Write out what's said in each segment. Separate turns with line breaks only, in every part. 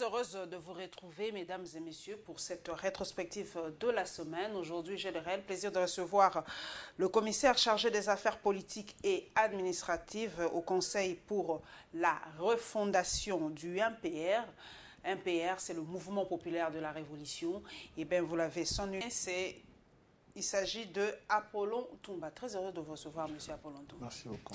heureuse de vous retrouver, mesdames et messieurs, pour cette rétrospective de la semaine. Aujourd'hui, j'ai le réel plaisir de recevoir le commissaire chargé des affaires politiques et administratives au Conseil pour la refondation du MPR. MPR, c'est le Mouvement populaire de la Révolution. Et bien, vous l'avez sonné, il s'agit de Apollon Toumba. Très heureux de vous recevoir, monsieur Apollon Toumba.
Merci beaucoup.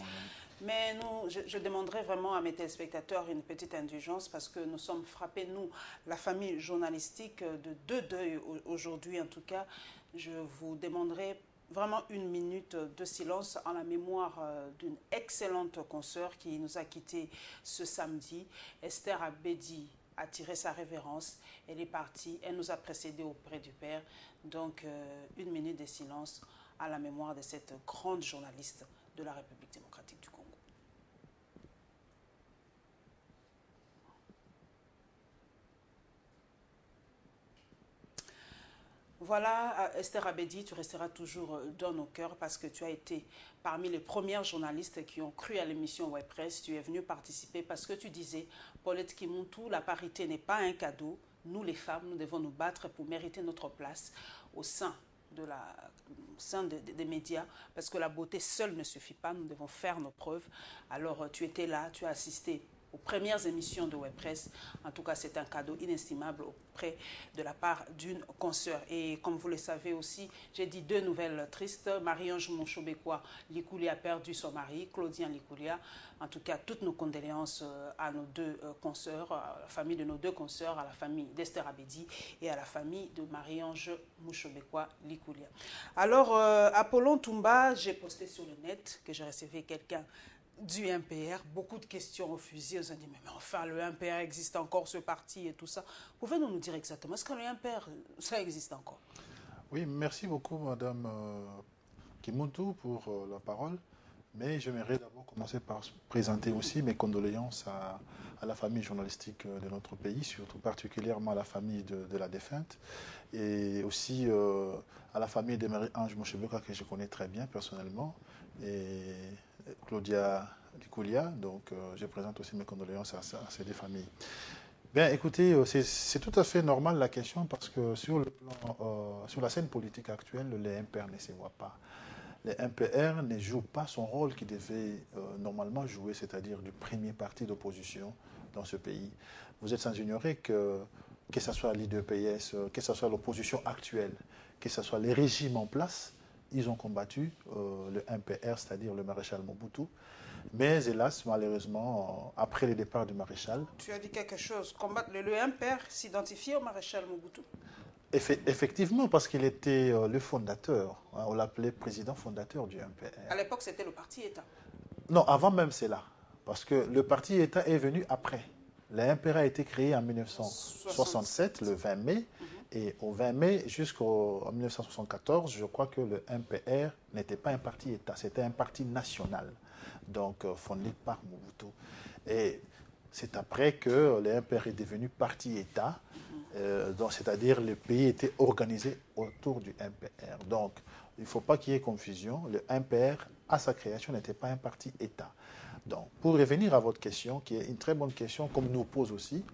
Mais je demanderai vraiment à mes téléspectateurs une petite indulgence parce que nous sommes frappés, nous, la famille journalistique, de deux deuils aujourd'hui. En tout cas, je vous demanderai vraiment une minute de silence en la mémoire d'une excellente consoeur qui nous a quittés ce samedi, Esther Abedi a tiré sa révérence, elle est partie, elle nous a précédés auprès du Père. Donc, une minute de silence à la mémoire de cette grande journaliste de la République démocratique du Congo. Voilà, Esther Abedi, tu resteras toujours dans nos cœurs parce que tu as été parmi les premières journalistes qui ont cru à l'émission Web Presse. Tu es venue participer parce que tu disais, Paulette Kimuntu, la parité n'est pas un cadeau. Nous, les femmes, nous devons nous battre pour mériter notre place au sein des médias, parce que la beauté seule ne suffit pas, nous devons faire nos preuves. Alors, tu étais là, tu as assisté aux premières émissions de Web Presse. En tout cas, c'est un cadeau inestimable auprès de la part d'une consoeur. Et comme vous le savez aussi, j'ai dit deux nouvelles tristes. Marie-Ange Monchobekwa Likoulia a perdu son mari, Claudien Likoulia. En tout cas, toutes nos condoléances à nos deux consoeurs, à la famille de nos deux consoeurs, à la famille d'Esther Abedi et à la famille de Marie-Ange Monchobekwa Likoulia. Alors, Apollon Toumba, j'ai posté sur le net que j'ai recevé quelqu'un du MPR, beaucoup de questions au fusil, on s'est dit, mais enfin, le MPR existe encore, ce parti et tout ça. Pouvez-vous nous dire exactement, est-ce que le MPR, ça existe encore?
Oui, merci beaucoup, Madame Kimuntu, pour la parole. Mais j'aimerais d'abord commencer par présenter aussi mes condoléances à la famille journalistique de notre pays, surtout particulièrement à la famille de la défunte, et aussi à la famille de Marie-Ange Monchobekwa, que je connais très bien personnellement, et Claudia Likoulia. Donc, je présente aussi mes condoléances à ces deux familles. Bien, écoutez, c'est tout à fait normal la question parce que sur la scène politique actuelle, les MPR ne se voient pas. Les MPR ne jouent pas son rôle qu'il devait normalement jouer, c'est-à-dire du premier parti d'opposition dans ce pays. Vous êtes sans ignorer que ce soit l'IDPS, que ce soit l'opposition actuelle, que ce soit les régimes en place, ils ont combattu le MPR, c'est-à-dire le maréchal Mobutu. Mais hélas, malheureusement, après le départ du maréchal...
Tu as dit quelque chose, combattre le MPR s'identifier au maréchal Mobutu?
Effectivement, parce qu'il était le fondateur, hein, on l'appelait président fondateur du MPR.
À l'époque, c'était le parti État.
Non, avant même cela, parce que le parti État est venu après. Le MPR a été créé en 1967, le 20 mai, et au 20 mai jusqu'en 1974, je crois que le MPR n'était pas un parti État, c'était un parti national, donc fondé par Mobutu. Et c'est après que le MPR est devenu parti État, c'est-à-dire le pays était organisé autour du MPR. Donc, il ne faut pas qu'il y ait confusion. Le MPR, à sa création, n'était pas un parti État. Donc, pour revenir à votre question, qui est une très bonne question, comme nous pose aussi,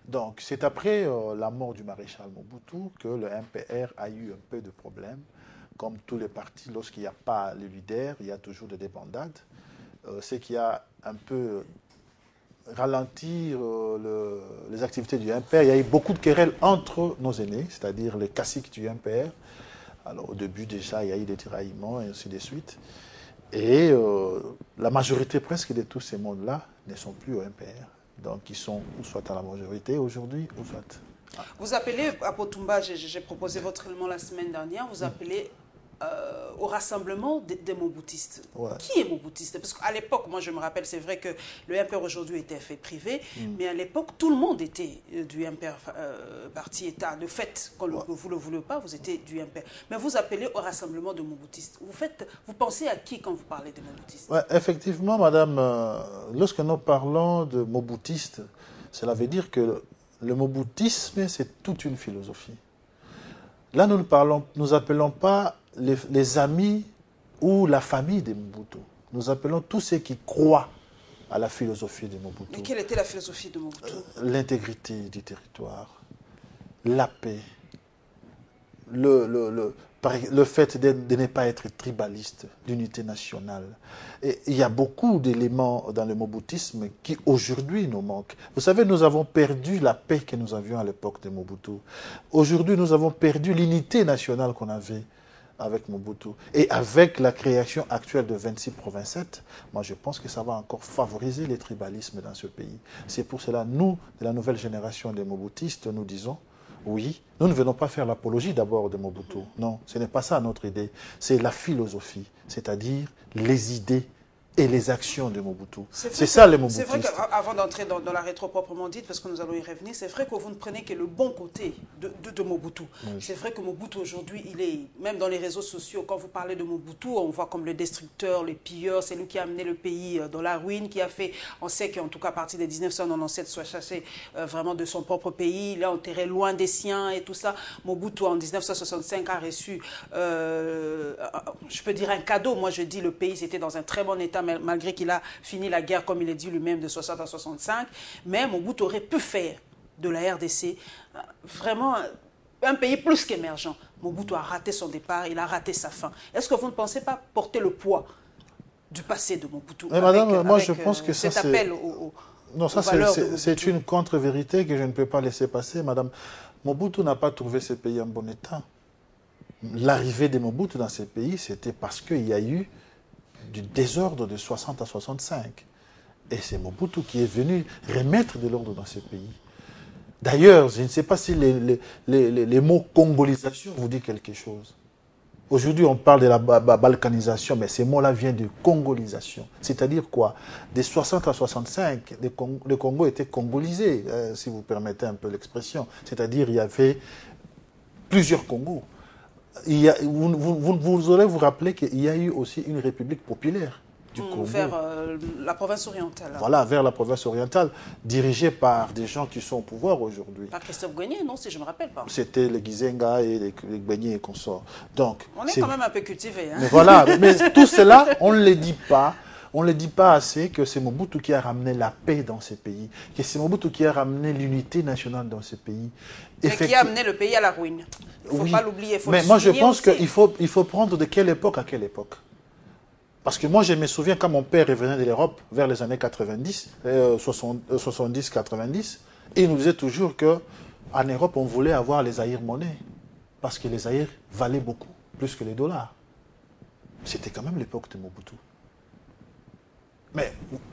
donc c'est après la mort du maréchal Mobutu que le MPR a eu un peu de problèmes. Comme tous les partis, lorsqu'il n'y a pas le leader, il y a toujours des débandades. Ce qui a un peu ralentir les activités du MPR. Il y a eu beaucoup de querelles entre nos aînés, c'est-à-dire les caciques du MPR. Alors au début déjà, il y a eu des tiraillements et ainsi de suite. Et la majorité presque de tous ces mondes-là ne sont plus au MPR. Donc ils sont ou soit à la majorité aujourd'hui, ou soit...
Vous appelez, à Potumba, j'ai proposé votre élément la semaine dernière, vous appelez au rassemblement des Mobutistes. Ouais. Qui est Mobutiste? Parce qu'à l'époque, moi je me rappelle, c'est vrai que le MPR aujourd'hui était fait privé, mais à l'époque, tout le monde était du MPR parti État. De fait, quand vous ne le voulez pas, vous étiez du MPR. Mais vous appelez au rassemblement de Mobutistes. Vous pensez à qui quand vous parlez de Mobutistes?
Ouais, effectivement, madame, lorsque nous parlons de Mobutistes, cela veut dire que le Mobutisme, c'est toute une philosophie. Là, nous appelons pas les amis ou la famille de Mobutu. Nous appelons tous ceux qui croient à la philosophie de Mobutu.
Et quelle était la philosophie de Mobutu?
L'intégrité du territoire, la paix, le fait de ne pas être tribaliste, l'unité nationale. Et il y a beaucoup d'éléments dans le moboutisme qui aujourd'hui nous manquent. Vous savez, nous avons perdu la paix que nous avions à l'époque de Mobutu. Aujourd'hui, nous avons perdu l'unité nationale qu'on avait avec Mobutu. Et avec la création actuelle de 26 provinces, moi je pense que ça va encore favoriser les tribalismes dans ce pays. C'est pour cela, nous, de la nouvelle génération des moboutistes, nous disons, oui, nous ne venons pas faire l'apologie d'abord de Mobutu. Non, ce n'est pas ça notre idée. C'est la philosophie, c'est-à-dire les idées et les actions de Mobutu. C'est ça les moboutistes.
C'est vrai qu'avant d'entrer dans la rétro proprement dite, parce que nous allons y revenir, c'est vrai que vous ne prenez que le bon côté de Mobutu. Oui. C'est vrai que Mobutu aujourd'hui, il est, même dans les réseaux sociaux, quand vous parlez de Mobutu, on voit comme le destructeur, le pilleur, c'est lui qui a amené le pays dans la ruine, qui a fait, on sait qu'en tout cas à partir de 1997, soit chassé vraiment de son propre pays, il est enterré loin des siens et tout ça. Mobutu en 1965 a reçu, je peux dire un cadeau, moi je dis le pays c'était dans un très bon état, malgré qu'il a fini la guerre, comme il est dit lui-même, de 60 à 65. Mais Mobutu aurait pu faire de la RDC vraiment un pays plus qu'émergent. Mobutu a raté son départ, il a raté sa fin. Est-ce que vous ne pensez pas porter le poids du passé de Mobutu?
Mais madame, moi je pense que ça
cet appel
non, ça c'est une contre-vérité que je ne peux pas laisser passer, madame. Mobutu n'a pas trouvé ce pays en bon état. L'arrivée de Mobutu dans ce pays, c'était parce qu'il y a eu du désordre de 60 à 65. Et c'est Mobutu qui est venu remettre de l'ordre dans ce pays. D'ailleurs, je ne sais pas si les mots congolisation vous disent quelque chose. Aujourd'hui, on parle de la balkanisation, mais ces mots-là viennent de congolisation. C'est-à-dire quoi? De 60 à 65, le Congo était congolisé, si vous permettez un peu l'expression. C'est-à-dire il y avait plusieurs Congos. Vous aurez vous rappeler qu'il y a eu aussi une république populaire du Congo.
Vers la province orientale.
Voilà, vers la province orientale, dirigée par des gens qui sont au pouvoir aujourd'hui.
Par Christophe Guénier, non, si je ne me rappelle pas.
C'était les Gizenga et les Guénier et consorts. Donc,
on est quand même un peu cultivé. Hein?
Mais voilà, mais tout cela, on ne le dit pas. On ne le dit pas assez que c'est Mobutu qui a ramené la paix dans ces pays, que c'est Mobutu qui a ramené l'unité nationale dans ces pays.
Et qui a amené le pays à la ruine. Il ne faut pas l'oublier.
Mais moi, je pense qu'il faut prendre de quelle époque à quelle époque. Parce que moi, je me souviens quand mon père revenait de l'Europe vers les années 90, 70-90, il nous disait toujours qu'en Europe, on voulait avoir les aïrs-monnaies. Parce que les aïrs valaient beaucoup, plus que les dollars. C'était quand même l'époque de Mobutu. Mais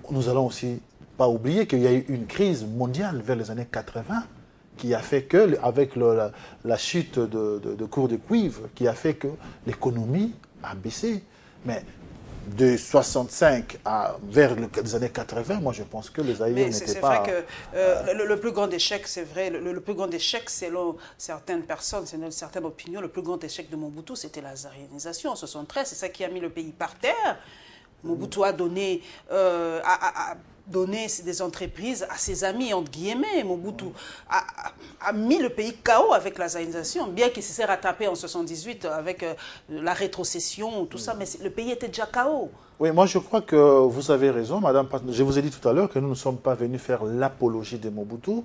nous allons aussi pas oublier qu'il y a eu une crise mondiale vers les années 80 qui a fait que, avec la chute de cours de cuivre, qui a fait que l'économie a baissé. Mais de 65 vers les années 80, moi je pense que les aïeux n'étaient pas...
C'est vrai que le plus grand échec, c'est vrai, le plus grand échec, selon certaines personnes, selon certaines opinions, le plus grand échec de Mobutu, c'était la zaïrisation en 73. C'est ça qui a mis le pays par terre. Mobutu a donné, des entreprises à ses amis, entre guillemets. Mobutu a mis le pays KO avec la zaïnisation, bien qu'il se s'est rattrapé en 78 avec la rétrocession, tout ça, mais le pays était déjà KO.
Oui, moi je crois que vous avez raison, madame. Je vous ai dit tout à l'heure que nous ne sommes pas venus faire l'apologie de Mobutu.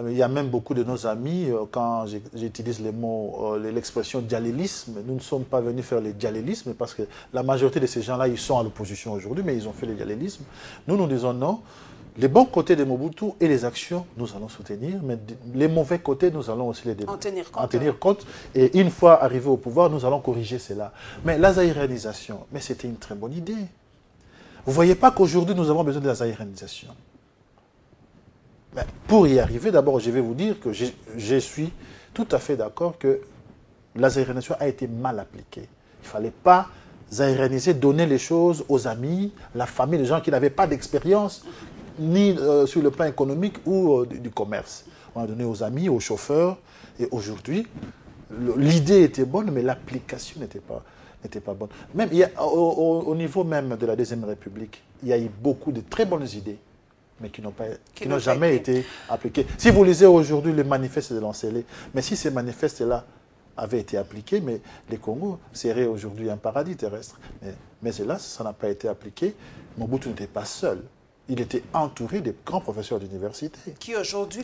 Il y a même beaucoup de nos amis, quand j'utilise les mots, l'expression dialélisme, nous ne sommes pas venus faire le dialélisme parce que la majorité de ces gens-là, ils sont à l'opposition aujourd'hui, mais ils ont fait le dialélisme. Nous disons non. Les bons côtés de Mobutu et les actions, nous allons soutenir, mais les mauvais côtés, nous allons aussi en tenir compte. Et une fois arrivés au pouvoir, nous allons corriger cela. Mais la zaïranisation, mais c'était une très bonne idée. Vous ne voyez pas qu'aujourd'hui, nous avons besoin de la zaïranisation. Pour y arriver, d'abord, je vais vous dire que je suis tout à fait d'accord que la zaïranisation a été mal appliquée. Il ne fallait pas zaïraniser, donner les choses aux amis, la famille, les gens qui n'avaient pas d'expérience, ni sur le plan économique ou du commerce. On a donné aux amis, aux chauffeurs, et aujourd'hui, l'idée était bonne, mais l'application n'était pas bonne. Même, au niveau même de la Deuxième République, il y a eu beaucoup de très bonnes idées, mais qui n'ont jamais été appliquées. Si vous lisez aujourd'hui les manifestes de Lancélé, mais si ces manifestes-là avaient été appliqués, mais les Congos seraient aujourd'hui un paradis terrestre. Mais hélas, ça n'a pas été appliqué. Mobutu n'était pas seul. il était entouré des grands professeurs d'université.
Qui aujourd'hui,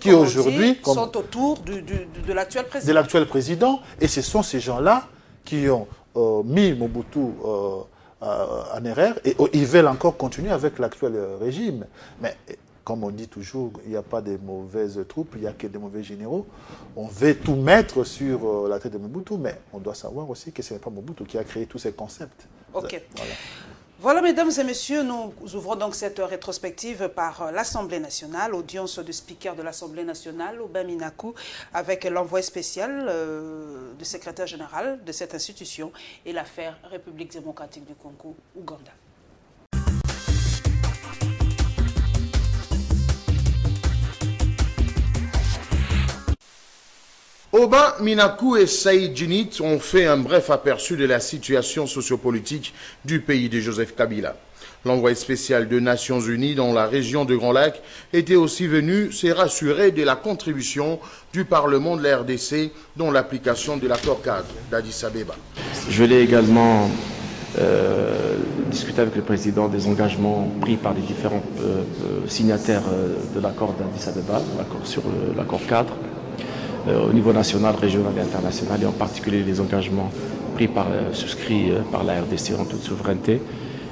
sont autour de l'actuel président.
De l'actuel président. Et ce sont ces gens-là qui ont mis Mobutu en erreur et ils veulent encore continuer avec l'actuel régime. Mais comme on dit toujours, il n'y a pas de mauvaises troupes, il n'y a que des mauvais généraux. On veut tout mettre sur la tête de Mobutu, mais on doit savoir aussi que ce n'est pas Mobutu qui a créé tous ces concepts.
Ok. Voilà, mesdames et messieurs, nous ouvrons donc cette rétrospective par l'Assemblée nationale, audience du speaker de l'Assemblée nationale, Aubin Minaku, avec l'envoyé spécial du secrétaire général de cette institution et l'affaire République démocratique du Congo, Ouganda.
Aubin Minaku et Saïd Djinit ont fait un bref aperçu de la situation sociopolitique du pays de Joseph Kabila. L'envoyé spécial des Nations Unies dans la région de Grand Lac était aussi venu se rassurer de la contribution du Parlement de la RDC dans l'application de l'accord cadre d'Addis Abeba.
Je l'ai également discuté avec le président des engagements pris par les différents signataires de l'accord d'Addis Abeba, sur l'accord cadre. Au niveau national, régional et international, et en particulier les engagements souscrits par la RDC en toute souveraineté,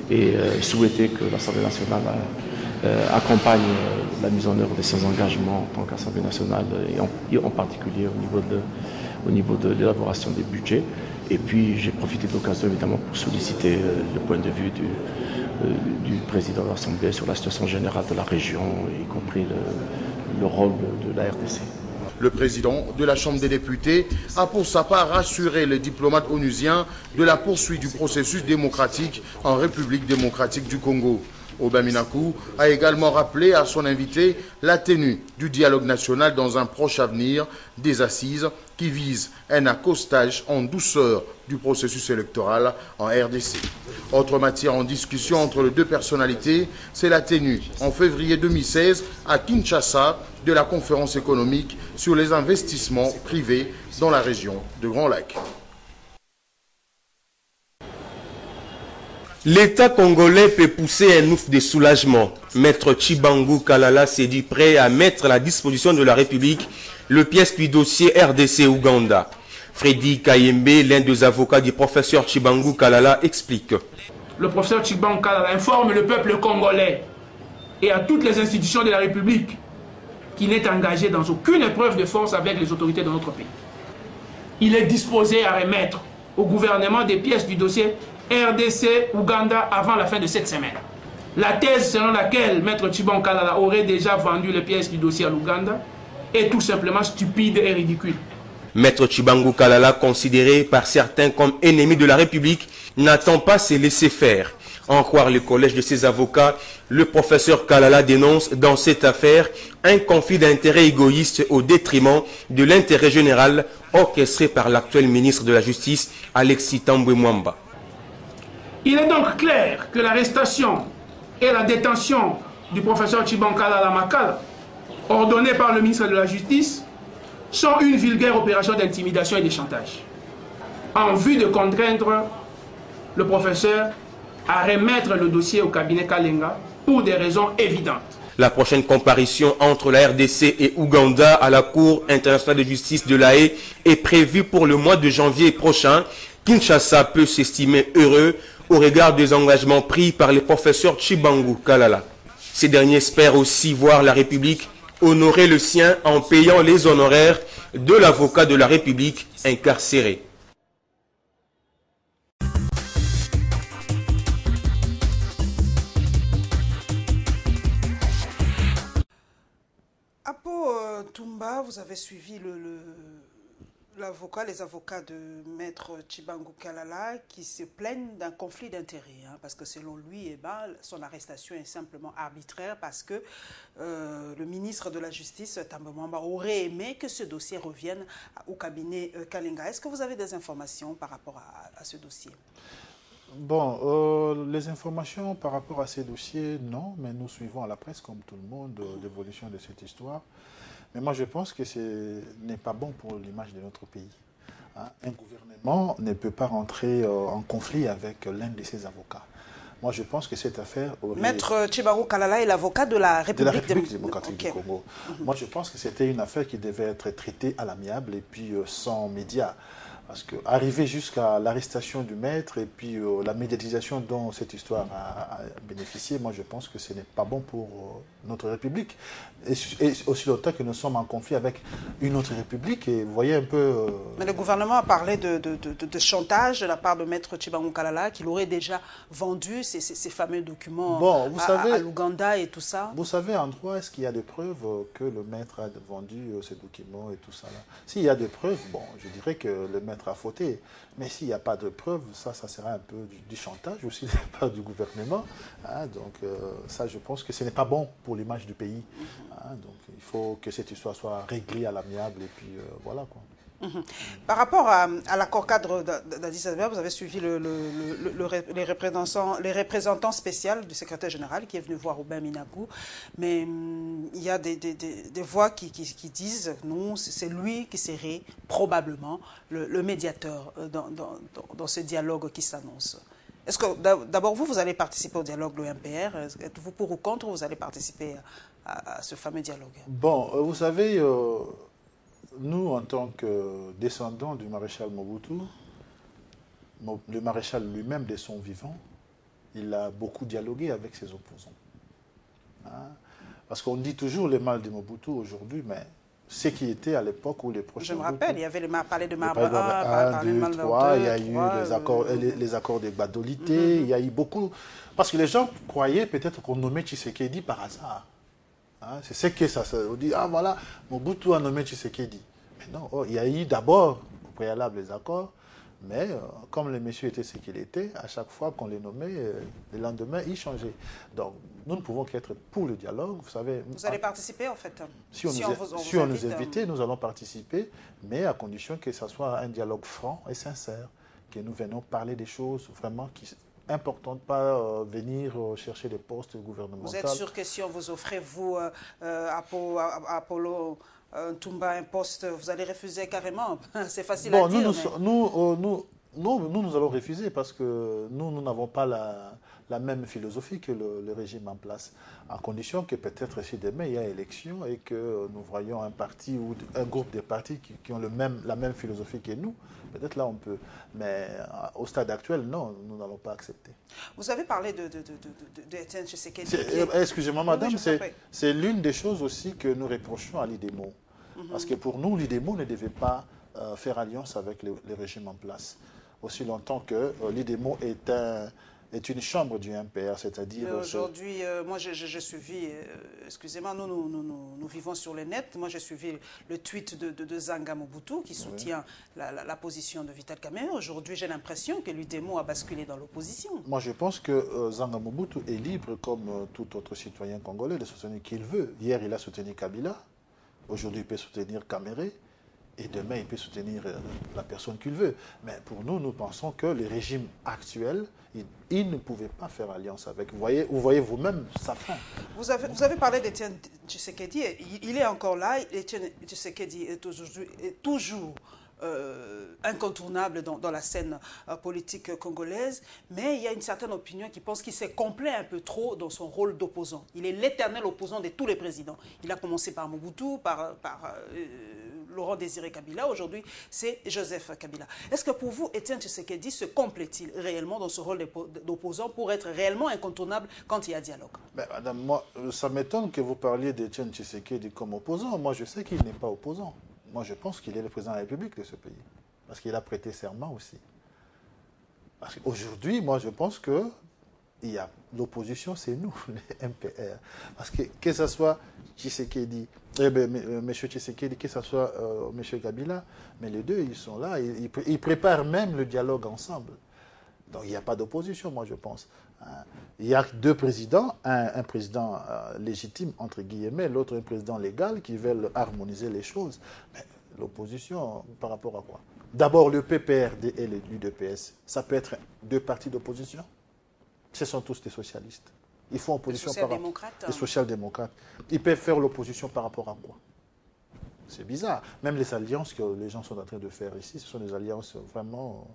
et souhaiter que l'Assemblée nationale accompagne la mise en œuvre de ces engagements en tant qu'Assemblée nationale, et en particulier au niveau de l'élaboration des budgets. Et puis j'ai profité de l'occasion évidemment pour solliciter le point de vue du président de l'Assemblée sur la situation générale de la région, y compris le rôle de la RDC.
Le président de la Chambre des députés a pour sa part rassuré les diplomates onusiens de la poursuite du processus démocratique en République démocratique du Congo. Aubin Minaku a également rappelé à son invité la tenue du dialogue national dans un proche avenir des assises qui visent un accostage en douceur du processus électoral en RDC. Autre matière en discussion entre les deux personnalités, c'est la tenue en février 2016 à Kinshasa de la conférence économique sur les investissements privés dans la région de Grand Lac.
L'État congolais peut pousser un ouf de soulagement. Maître Tshibangu Kalala s'est dit prêt à mettre à la disposition de la République le pièce du dossier RDC-Ouganda. Freddy Kayembe, l'un des avocats du professeur Tshibangu Kalala, explique.
Le professeur Tshibangu Kalala informe le peuple congolais et à toutes les institutions de la République qu'il n'est engagé dans aucune épreuve de force avec les autorités de notre pays. Il est disposé à remettre au gouvernement des pièces du dossier RDC-Ouganda avant la fin de cette semaine. La thèse selon laquelle Maître Tshibangu Kalala aurait déjà vendu les pièces du dossier à l'Ouganda est tout simplement stupide et ridicule.
Maître Tshibangu Kalala, considéré par certains comme ennemi de la République, n'attend pas se laisser faire. En croire le collège de ses avocats, le professeur Kalala dénonce dans cette affaire un conflit d'intérêts égoïste au détriment de l'intérêt général orchestré par l'actuel ministre de la Justice, Alexis Tambwe Mwamba.
Il est donc clair que l'arrestation et la détention du professeur Tshibangu Kalala Makala, ordonnée par le ministre de la Justice, sont une vulgaire opération d'intimidation et de chantage, en vue de contraindre le professeur à remettre le dossier au cabinet Kalenga pour des raisons évidentes.
La prochaine comparution entre la RDC et Ouganda à la Cour internationale de justice de La Haye est prévue pour le mois de janvier prochain. Kinshasa peut s'estimer heureux au regard des engagements pris par les professeurs Tshibangu Kalala. Ces derniers espèrent aussi voir la République honorer le sien en payant les honoraires de l'avocat de la République incarcéré.
Apo Toumba, vous avez suivi les avocats de Maître Tshibangu Kalala qui se plaignent d'un conflit d'intérêts, parce que selon lui, son arrestation est simplement arbitraire parce que le ministre de la Justice, Tambwe Mwamba, aurait aimé que ce dossier revienne au cabinet Kalenga. Est-ce que vous avez des informations par rapport à ce dossier?
Bon, les informations par rapport à ces dossiers, non, mais nous suivons à la presse, comme tout le monde, l'évolution de cette histoire. Mais moi, je pense que ce n'est pas bon pour l'image de notre pays. Un gouvernement ne peut pas rentrer en conflit avec l'un de ses avocats. Moi, je pense que cette affaire aurait...
Maître Tchibarou Kalala est l'avocat de la République,
démocratique du Congo. Moi, je pense que c'était une affaire qui devait être traitée à l'amiable et puis sans médias. Parce qu'arriver jusqu'à l'arrestation du maître et puis la médiatisation dont cette histoire a bénéficié, moi je pense que ce n'est pas bon pour notre République. Et aussi longtemps que nous sommes en conflit avec une autre République. Et vous voyez un peu...
Mais le gouvernement a parlé de chantage de la part de maître Tchibarou Kalala, qu'il aurait déjà vendu ces fameux documents à l'Ouganda et tout ça.
Vous savez, en droit, est-ce qu'il y a des preuves que le maître a vendu ces documents et tout ça là? S'il y a des preuves, bon, je dirais que le maître a fauté. Mais s'il n'y a pas de preuves, ça sera un peu du chantage aussi de la part du gouvernement. Hein, donc ça, je pense que ce n'est pas bon pour l'image du pays. Hein, donc il faut que cette histoire soit réglée à l'amiable et puis voilà quoi.
Par rapport à l'accord cadre d'Addis Abeba, vous avez suivi les représentants spéciaux du secrétaire général qui est venu voir Aubin Minakou, mais il y a des voix qui disent non, c'est lui qui serait probablement le médiateur dans ce dialogue qui s'annonce. Est-ce que d'abord vous allez participer au dialogue de l'OMPR? Êtes-vous pour ou contre? Vous allez participer à ce fameux dialogue?
Bon, vous savez... Nous, en tant que descendants du maréchal Mobutu, le maréchal lui-même, de son vivant, il a beaucoup dialogué avec ses opposants. Hein? Parce qu'on dit toujours le mal de Mobutu aujourd'hui, mais ce qui était à l'époque où les proches...
Je me rappelle, il y avait parlé de
Marbre 1, 2, 3, il y a eu les accords de Gbadolité, il y a eu beaucoup... Parce que les gens croyaient peut-être qu'on nommait Tshisekedi par hasard. Hein, c'est ce que ça se dit. Ah voilà, Mobutu a nommé Tshisekedi. Mais non, il y a eu d'abord au préalable les accords, mais comme le monsieur était ce qu'il était, à chaque fois qu'on les nommait, le lendemain, il changeait. Donc nous ne pouvons qu'être pour le dialogue. Vous savez.
Vous allez participer en fait?
Si on nous invitait, nous allons participer, mais à condition que ce soit un dialogue franc et sincère, que nous venons parler des choses vraiment qui importante, pas venir chercher des postes gouvernementaux.
Vous êtes sûr que si on vous offrait, vous, Apollo Ntumba, un poste, vous allez refuser carrément? C'est facile à dire.
Nous allons refuser parce que nous n'avons pas la même philosophie que le régime en place. À condition que peut-être si demain il y a élection et que nous voyons un parti ou un groupe de partis qui ont la même philosophie que nous, peut-être là on peut. Mais au stade actuel, non, nous n'allons pas accepter.
Vous avez parlé de Etienne Tshisekedi.
Excusez-moi madame, c'est l'une des choses aussi que nous reprochons à l'IDEMO. Parce que pour nous, l'IDEMO ne devait pas faire alliance avec les régimes en place. Aussi longtemps que l'IDEMO est une chambre du MPR, c'est-à-dire...
Aujourd'hui, moi j'ai suivi, excusez-moi, nous vivons sur le net, moi j'ai suivi le tweet de Zanga Mobutu qui soutient la position de Vital Kamerhe. Aujourd'hui, j'ai l'impression que l'UDEMO a basculé dans l'opposition.
Moi je pense que Zanga Mobutu est libre, comme tout autre citoyen congolais, de soutenir qui il veut. Hier, il a soutenu Kabila, aujourd'hui il peut soutenir Kamerhe. Et demain, il peut soutenir la personne qu'il veut. Mais pour nous, nous pensons que le régime actuel, il ne pouvait pas faire alliance avec. Vous voyez vous-même sa fin.
Vous avez parlé d'Etienne Tshisekedi. Il est encore là. Etienne Tshisekedi est toujours incontournable dans la scène politique congolaise, mais il y a une certaine opinion qui pense qu'il s'est complaît un peu trop dans son rôle d'opposant. Il est l'éternel opposant de tous les présidents. Il a commencé par Mobutu, par Laurent Désiré Kabila, aujourd'hui c'est Joseph Kabila. Est-ce que pour vous, Etienne Tshisekedi se complète-t-il réellement dans ce rôle d'opposant pour être réellement incontournable quand il y a dialogue?
Mais madame, moi, ça m'étonne que vous parliez d'Etienne Tshisekedi comme opposant. Moi, je sais qu'il n'est pas opposant. Moi, je pense qu'il est le président de la République de ce pays. Parce qu'il a prêté serment aussi. Parce qu'aujourd'hui, moi, je pense que l'opposition, c'est nous, les MPR. Parce que ce soit Tshisekedi, M. Tshisekedi, que ce soit M. Kabila, mais les deux, ils sont là, ils préparent même le dialogue ensemble. Donc il n'y a pas d'opposition, moi je pense. Il y a deux présidents, un président légitime, entre guillemets, l'autre un président légal qui veulent harmoniser les choses. Mais l'opposition, par rapport à quoi? D'abord, le PPRD et l'UDPS, ça peut être deux partis d'opposition. Ce sont tous des socialistes. Ils font opposition par rapport aux social-démocrates. Ils peuvent faire l'opposition par rapport à quoi? C'est bizarre. Même les alliances que les gens sont en train de faire ici, ce sont des alliances vraiment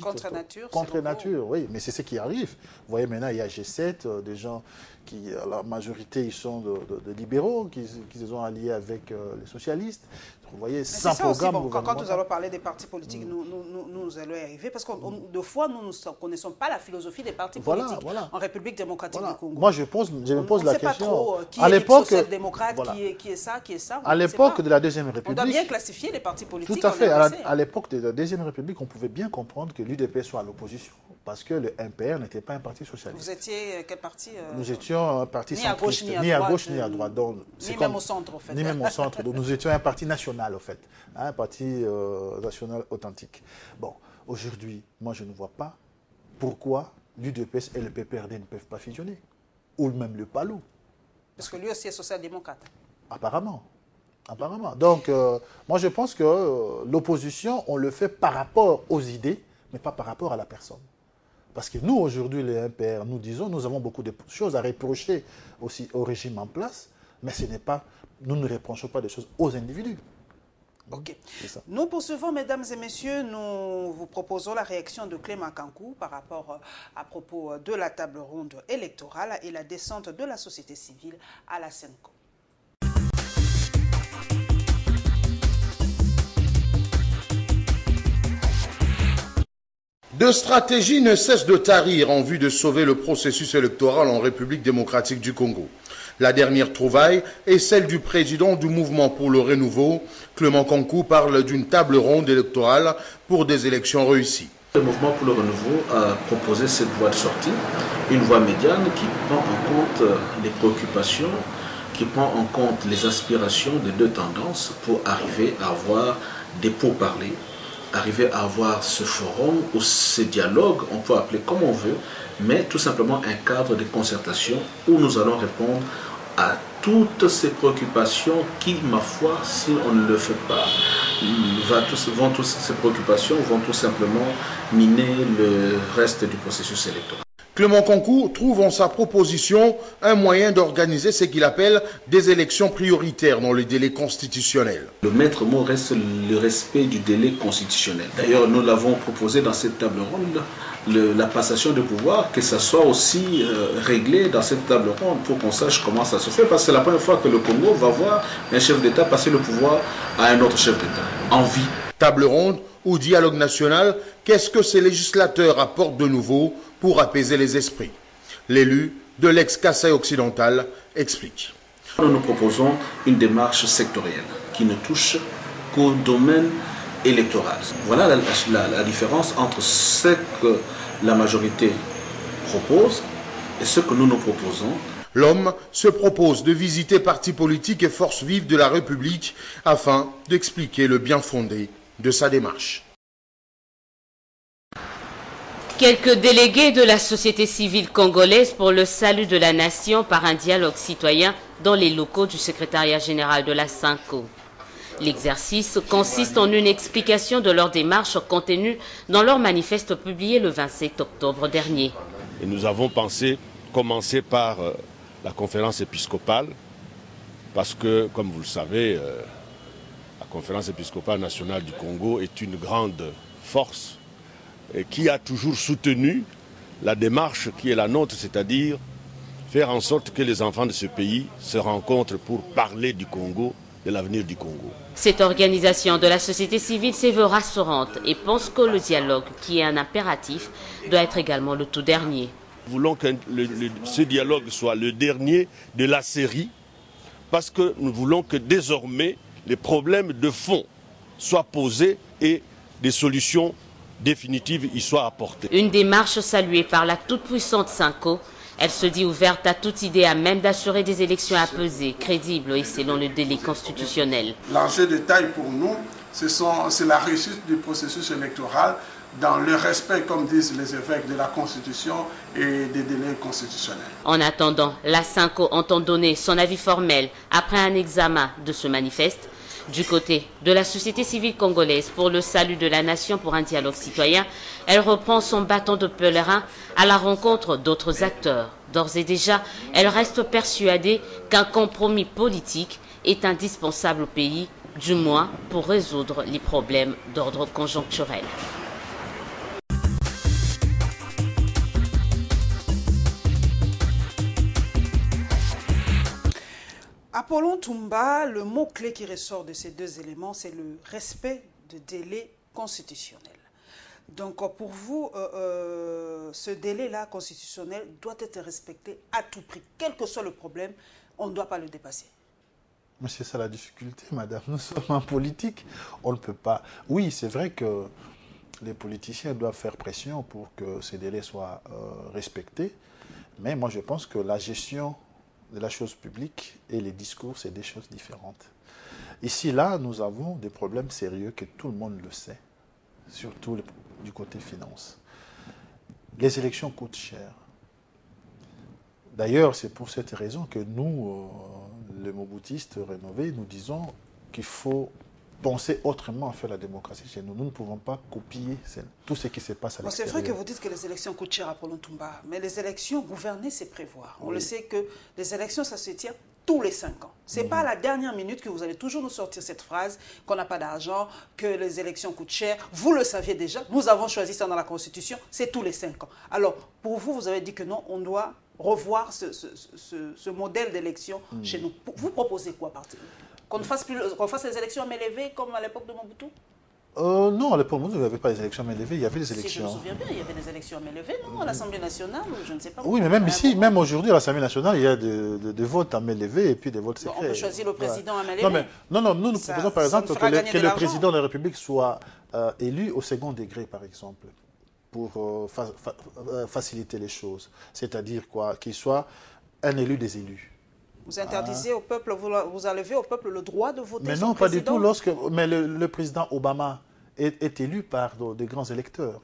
Contre nature.
Contre nature, oui, mais c'est ce qui arrive. Vous voyez, maintenant, il y a G7, des gens qui, la majorité, ils sont de libéraux, qui se sont alliés avec les socialistes. Vous voyez, sans programme
quand nous allons parler des partis politiques, nous allons y arriver, parce que de fois, nous ne connaissons pas la philosophie des partis politiques en République démocratique du Congo.
Moi, je me pose la question.
Pas trop, qui
à
est
l'époque,
social-démocrate, qui est ça, qui est ça.
À l'époque de la Deuxième République.
On doit bien classifier les partis politiques.
Tout à fait. À l'époque de la Deuxième République, on pouvait bien comprendre que l'UDP soit à l'opposition, parce que le MPR n'était pas un parti socialiste.
Vous étiez quel parti
Nous étions un parti centriste, ni à gauche ni à droite. Donc,
ni même au centre, en fait.
Ni même au centre. Donc, nous étions un parti national, en fait. Un parti national authentique. Bon, aujourd'hui, moi, je ne vois pas pourquoi l'UDPS et le PPRD ne peuvent pas fusionner. Ou même le PALO.
Parce que lui aussi est social-démocrate.
Apparemment. Donc, moi, je pense que l'opposition, on le fait par rapport aux idées, mais pas par rapport à la personne. Parce que nous, aujourd'hui, les MPR, nous avons beaucoup de choses à reprocher aussi au régime en place, mais nous ne reprochons pas des choses aux individus.
Ok. Nous poursuivons, mesdames et messieurs, nous vous proposons la réaction de Clément Kankou par rapport à propos de la table ronde électorale et la descente de la société civile à la SENCO.
Deux stratégies ne cessent de tarir en vue de sauver le processus électoral en République démocratique du Congo. La dernière trouvaille est celle du président du mouvement pour le renouveau. Clément Kankou parle d'une table ronde électorale pour des élections réussies.
Le mouvement pour le renouveau a proposé cette voie de sortie, une voie médiane qui prend en compte les préoccupations, qui prend en compte les aspirations des deux tendances pour arriver à avoir des pourparlers, arriver à avoir ce forum ou ce dialogue, on peut appeler comme on veut, mais tout simplement un cadre de concertation où nous allons répondre à toutes ces préoccupations qui, ma foi, si on ne le fait pas, ces préoccupations vont tout simplement miner le reste du processus électoral.
Clément Kankou trouve en sa proposition un moyen d'organiser ce qu'il appelle des élections prioritaires dans le délai constitutionnel.
Le maître mot reste le respect du délai constitutionnel. D'ailleurs, nous l'avons proposé dans cette table ronde, la passation de pouvoir, que ça soit aussi réglé dans cette table ronde pour qu'on sache comment ça se fait, parce que c'est la première fois que le Congo va voir un chef d'État passer le pouvoir à un autre chef d'État, en vie.
Table ronde ou dialogue national, qu'est-ce que ces législateurs apportent de nouveau pour apaiser les esprits? L'élu de l'ex-Kasaï occidental explique.
Nous proposons une démarche sectorielle qui ne touche qu'au domaine électoral. Voilà la différence entre ce que la majorité propose et ce que nous proposons.
L'homme se propose de visiter partis politiques et forces vives de la République afin d'expliquer le bien fondé de sa démarche.
Quelques délégués de la société civile congolaise pour le salut de la nation par un dialogue citoyen dans les locaux du secrétariat général de la SENCO. L'exercice consiste en une explication de leur démarche contenue dans leur manifeste publié le 27 octobre dernier.
Et nous avons pensé commencer par la conférence épiscopale, parce que, comme vous le savez, la conférence épiscopale nationale du Congo est une grande force et qui a toujours soutenu la démarche qui est la nôtre, c'est-à-dire faire en sorte que les enfants de ce pays se rencontrent pour parler du Congo, de l'avenir du Congo.
Cette organisation de la société civile se veut rassurante et pense que le dialogue, qui est un impératif, doit être également le tout dernier.
Nous voulons que ce dialogue soit le dernier de la série, parce que nous voulons que désormais les problèmes de fond soient posés et des solutions définitives y soient apportées.
Une démarche saluée par la toute-puissante SENCO. Elle se dit ouverte à toute idée à même d'assurer des élections apaisées, crédibles et selon le délai constitutionnel.
L'enjeu de taille pour nous, c'est la réussite du processus électoral dans le respect, comme disent les évêques, de la Constitution et des délais constitutionnels.
En attendant, la SENCO entend donner son avis formel après un examen de ce manifeste. Du côté de la société civile congolaise pour le salut de la nation pour un dialogue citoyen, elle reprend son bâton de pèlerin à la rencontre d'autres acteurs. D'ores et déjà, elle reste persuadée qu'un compromis politique est indispensable au pays, du moins pour résoudre les problèmes d'ordre conjoncturel.
Apollon Toumba, le mot-clé qui ressort de ces deux éléments, c'est le respect de délai constitutionnel. Donc, pour vous, ce délai-là constitutionnel doit être respecté à tout prix. Quel que soit le problème, on ne doit pas le dépasser.
Mais c'est ça la difficulté, madame. Nous sommes en politique. On ne peut pas... Oui, c'est vrai que les politiciens doivent faire pression pour que ces délais soient respectés. Mais moi, je pense que la gestion de la chose publique et les discours, c'est des choses différentes. Ici, là, nous avons des problèmes sérieux que tout le monde le sait, surtout du côté finance. Les élections coûtent cher. D'ailleurs, c'est pour cette raison que nous, les Moboutistes rénovés, nous disons qu'il faut penser autrement à faire la démocratie chez nous. Nous ne pouvons pas copier tout ce qui se passe à l'extérieur.
C'est vrai que vous dites que les élections coûtent cher à Apollon Toumba, mais les élections, gouverner, c'est prévoir. On le sait que les élections, ça se tient tous les 5 ans. Ce n'est pas à la dernière minute que vous allez toujours nous sortir cette phrase qu'on n'a pas d'argent, que les élections coûtent cher. Vous le saviez déjà, nous avons choisi ça dans la Constitution, c'est tous les 5 ans. Alors, pour vous, vous avez dit que non, on doit revoir ce modèle d'élection chez nous. Vous proposez quoi, partir? Qu'on fasse les élections à main levée comme à l'époque de Mobutu?
Non, à l'époque de Mobutu, il n'y avait pas les élections à main levée, il y avait les élections.
Si je me souviens bien, il y avait des élections à main levée, non? À l'Assemblée nationale, ou je ne sais pas.
Oui, mais même ici, même aujourd'hui, à l'Assemblée nationale, il y a des votes à main levée et puis des votes secrets.
On peut choisir le président à main levée.
Non, nous proposons par exemple que le président de la République soit élu au second degré, par exemple, pour faciliter les choses. C'est-à-dire quoi? Qu'il soit un élu des élus.
Vous interdisez au peuple, vous enlevez au peuple le droit de voter.
Mais non, pas du tout. Mais le président Obama est élu par des grands électeurs.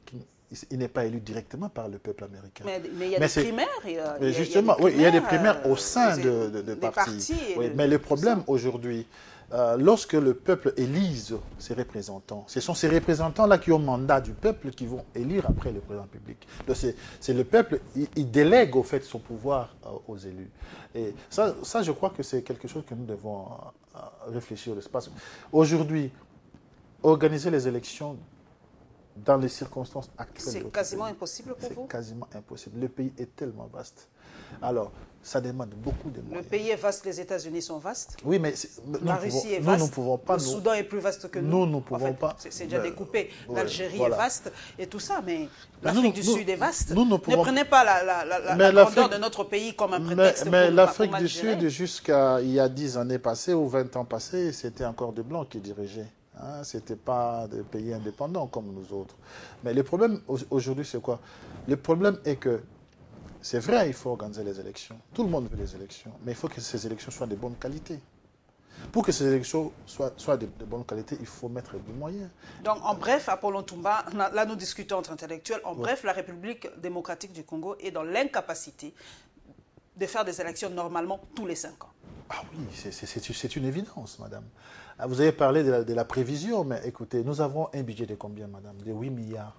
Il n'est pas élu directement par le peuple américain.
Mais il y a des primaires.
Justement, oui, il y a des primaires au sein de partis. Oui, mais le problème aujourd'hui, lorsque le peuple élise ses représentants, ce sont ces représentants-là qui ont mandat du peuple qui vont élire après le président public. C'est le peuple, il délègue au fait son pouvoir aux élus. Et ça, je crois que c'est quelque chose que nous devons réfléchir. Aujourd'hui, organiser les élections dans les circonstances actuelles.
C'est quasiment impossible pour vous?
C'est quasiment impossible. Le pays est tellement vaste. Alors, ça demande beaucoup de moyens.
Le pays est vaste, les États-Unis sont vastes.
Oui, mais
la Russie est vaste.
Nous ne pouvons pas.
Le Soudan est plus vaste que nous.
Nous ne pouvons pas.
C'est déjà découpé. L'Algérie est vaste et tout ça, mais l'Afrique du Sud est vaste. Ne prenez pas la grandeur de notre pays comme un prétexte.
Mais l'Afrique du Sud, jusqu'à il y a 10 années passées ou 20 ans passés, c'était encore des Blancs qui dirigeaient. Ce n'était pas des pays indépendants comme nous autres. Mais le problème aujourd'hui, c'est quoi? Le problème est que, c'est vrai, il faut organiser les élections. Tout le monde veut les élections. Mais il faut que ces élections soient de bonne qualité. Pour que ces élections soient de bonne qualité, il faut mettre des moyens.
Donc, en bref, Apollon Toumba, là nous discutons entre intellectuels, en bref, la République démocratique du Congo est dans l'incapacité de faire des élections normalement tous les 5 ans.
Ah oui, c'est une évidence, madame. Vous avez parlé de la prévision, mais écoutez, nous avons un budget de combien, madame? De 8 milliards.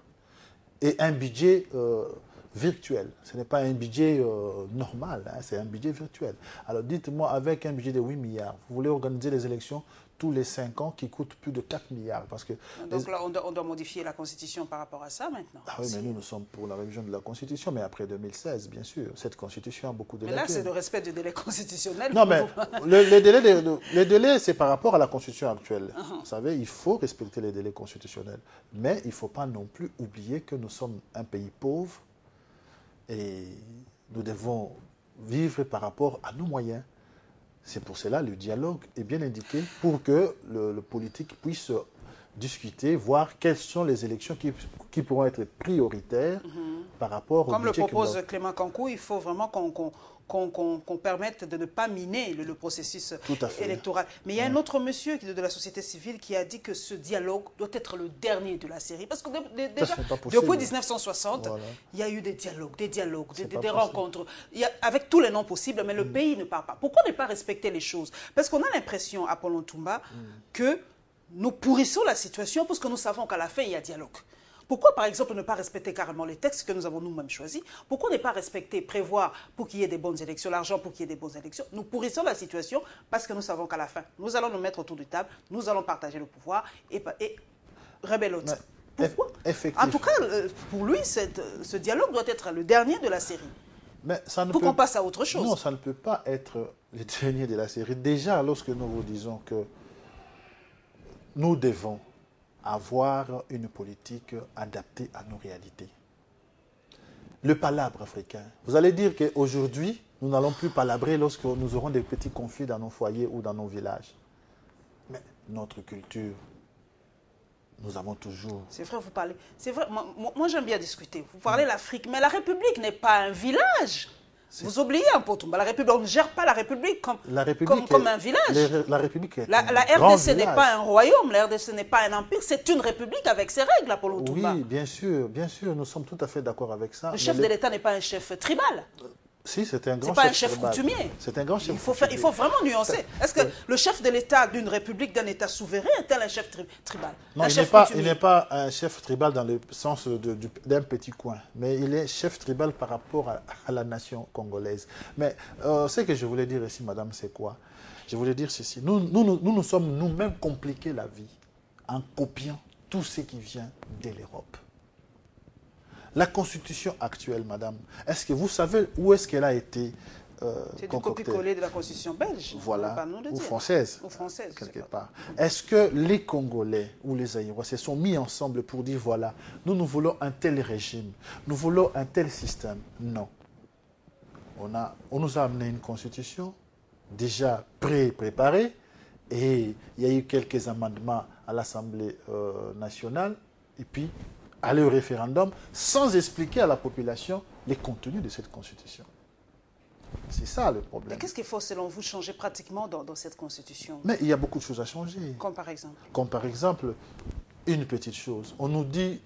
Et un budget virtuel. Ce n'est pas un budget normal, c'est un budget virtuel. Alors dites-moi, avec un budget de 8 milliards, vous voulez organiser les élections tous les 5 ans qui coûtent plus de 4 milliards. Parce que
donc là, on doit modifier la Constitution par rapport à ça maintenant.
Ah oui, mais nous sommes pour la révision de la Constitution, mais après 2016, bien sûr. Cette Constitution a beaucoup de lacunes.
Mais là, c'est le respect du délai constitutionnel.
Non, mais le délai, c'est par rapport à la Constitution actuelle. Vous savez, il faut respecter les délais constitutionnels. Mais il ne faut pas non plus oublier que nous sommes un pays pauvre et nous devons vivre par rapport à nos moyens. C'est pour cela le dialogue est bien indiqué pour que le politique puisse discuter, voir quelles sont les élections qui pourront être prioritaires par rapport au budget.
Comme le propose Clément Kankou, il faut vraiment qu'on permette de ne pas miner le processus électoral. Mais il y a un autre monsieur de la société civile qui a dit que ce dialogue doit être le dernier de la série. Parce que déjà, depuis 1960, il y a eu des dialogues, des rencontres, avec tous les noms possibles, mais le pays ne part pas. Pourquoi ne pas respecter les choses? Parce qu'on a l'impression, Apollon Toumba, que nous pourrissons la situation parce que nous savons qu'à la fin, il y a dialogue. Pourquoi, par exemple, ne pas respecter carrément les textes que nous avons nous-mêmes choisis? Pourquoi ne pas respecter, prévoir pour qu'il y ait des bonnes élections, l'argent pour qu'il y ait des bonnes élections? Nous pourrissons la situation parce que nous savons qu'à la fin, nous allons nous mettre autour de table, nous allons partager le pouvoir et rebelloter. Pourquoi? En tout cas, pour lui, ce dialogue doit être le dernier de la série.
Mais ça ne
pour qu'on passe à autre chose.
Non, ça ne peut pas être le dernier de la série. Déjà, lorsque nous vous disons que nous devons avoir une politique adaptée à nos réalités. Le palabre africain. Vous allez dire qu'aujourd'hui, nous n'allons plus palabrer lorsque nous aurons des petits conflits dans nos foyers ou dans nos villages. Mais notre culture, nous avons toujours...
C'est vrai, vous parlez... C'est vrai, moi j'aime bien discuter. Vous parlez de l'Afrique, mais la République n'est pas un village. Vous oubliez un peu, la République, on ne gère pas la République comme un village.
La République est
la RDC n'est pas un royaume, la RDC n'est pas un empire, c'est une République avec ses règles, Apollon Toumba.
Oui, bien sûr, nous sommes tout à fait d'accord avec ça.
Le chef de l'État n'est pas un chef tribal.
Si, c'est un grand chef.
C'est pas un chef coutumier.
C'est un grand chef.
Il faut vraiment nuancer. Est-ce que le chef de l'État d'une république, d'un État souverain, est-il un chef tribal?
Non, il n'est pas un chef tribal dans le sens d'un petit coin, mais il est chef tribal par rapport à la nation congolaise. Mais ce que je voulais dire ici, madame, c'est quoi? Je voulais dire ceci. Nous sommes nous-mêmes compliqués la vie en copiant tout ce qui vient de l'Europe. La constitution actuelle, madame, est-ce que vous savez où est-ce qu'elle a été
c'est du copier-coller de la constitution belge.
Voilà, ou française, quelque part. Est-ce que les Congolais ou les Aïrois se sont mis ensemble pour dire, voilà, nous voulons un tel régime, nous voulons un tel système? Non. On nous a amené une constitution déjà préparée et il y a eu quelques amendements à l'Assemblée nationale et puis aller au référendum sans expliquer à la population les contenus de cette constitution. C'est ça le problème.
Qu'est-ce qu'il faut, selon vous, changer pratiquement dans cette constitution?
Mais il y a beaucoup de choses à changer.
Comme par exemple?
Comme par exemple, une petite chose. On nous dit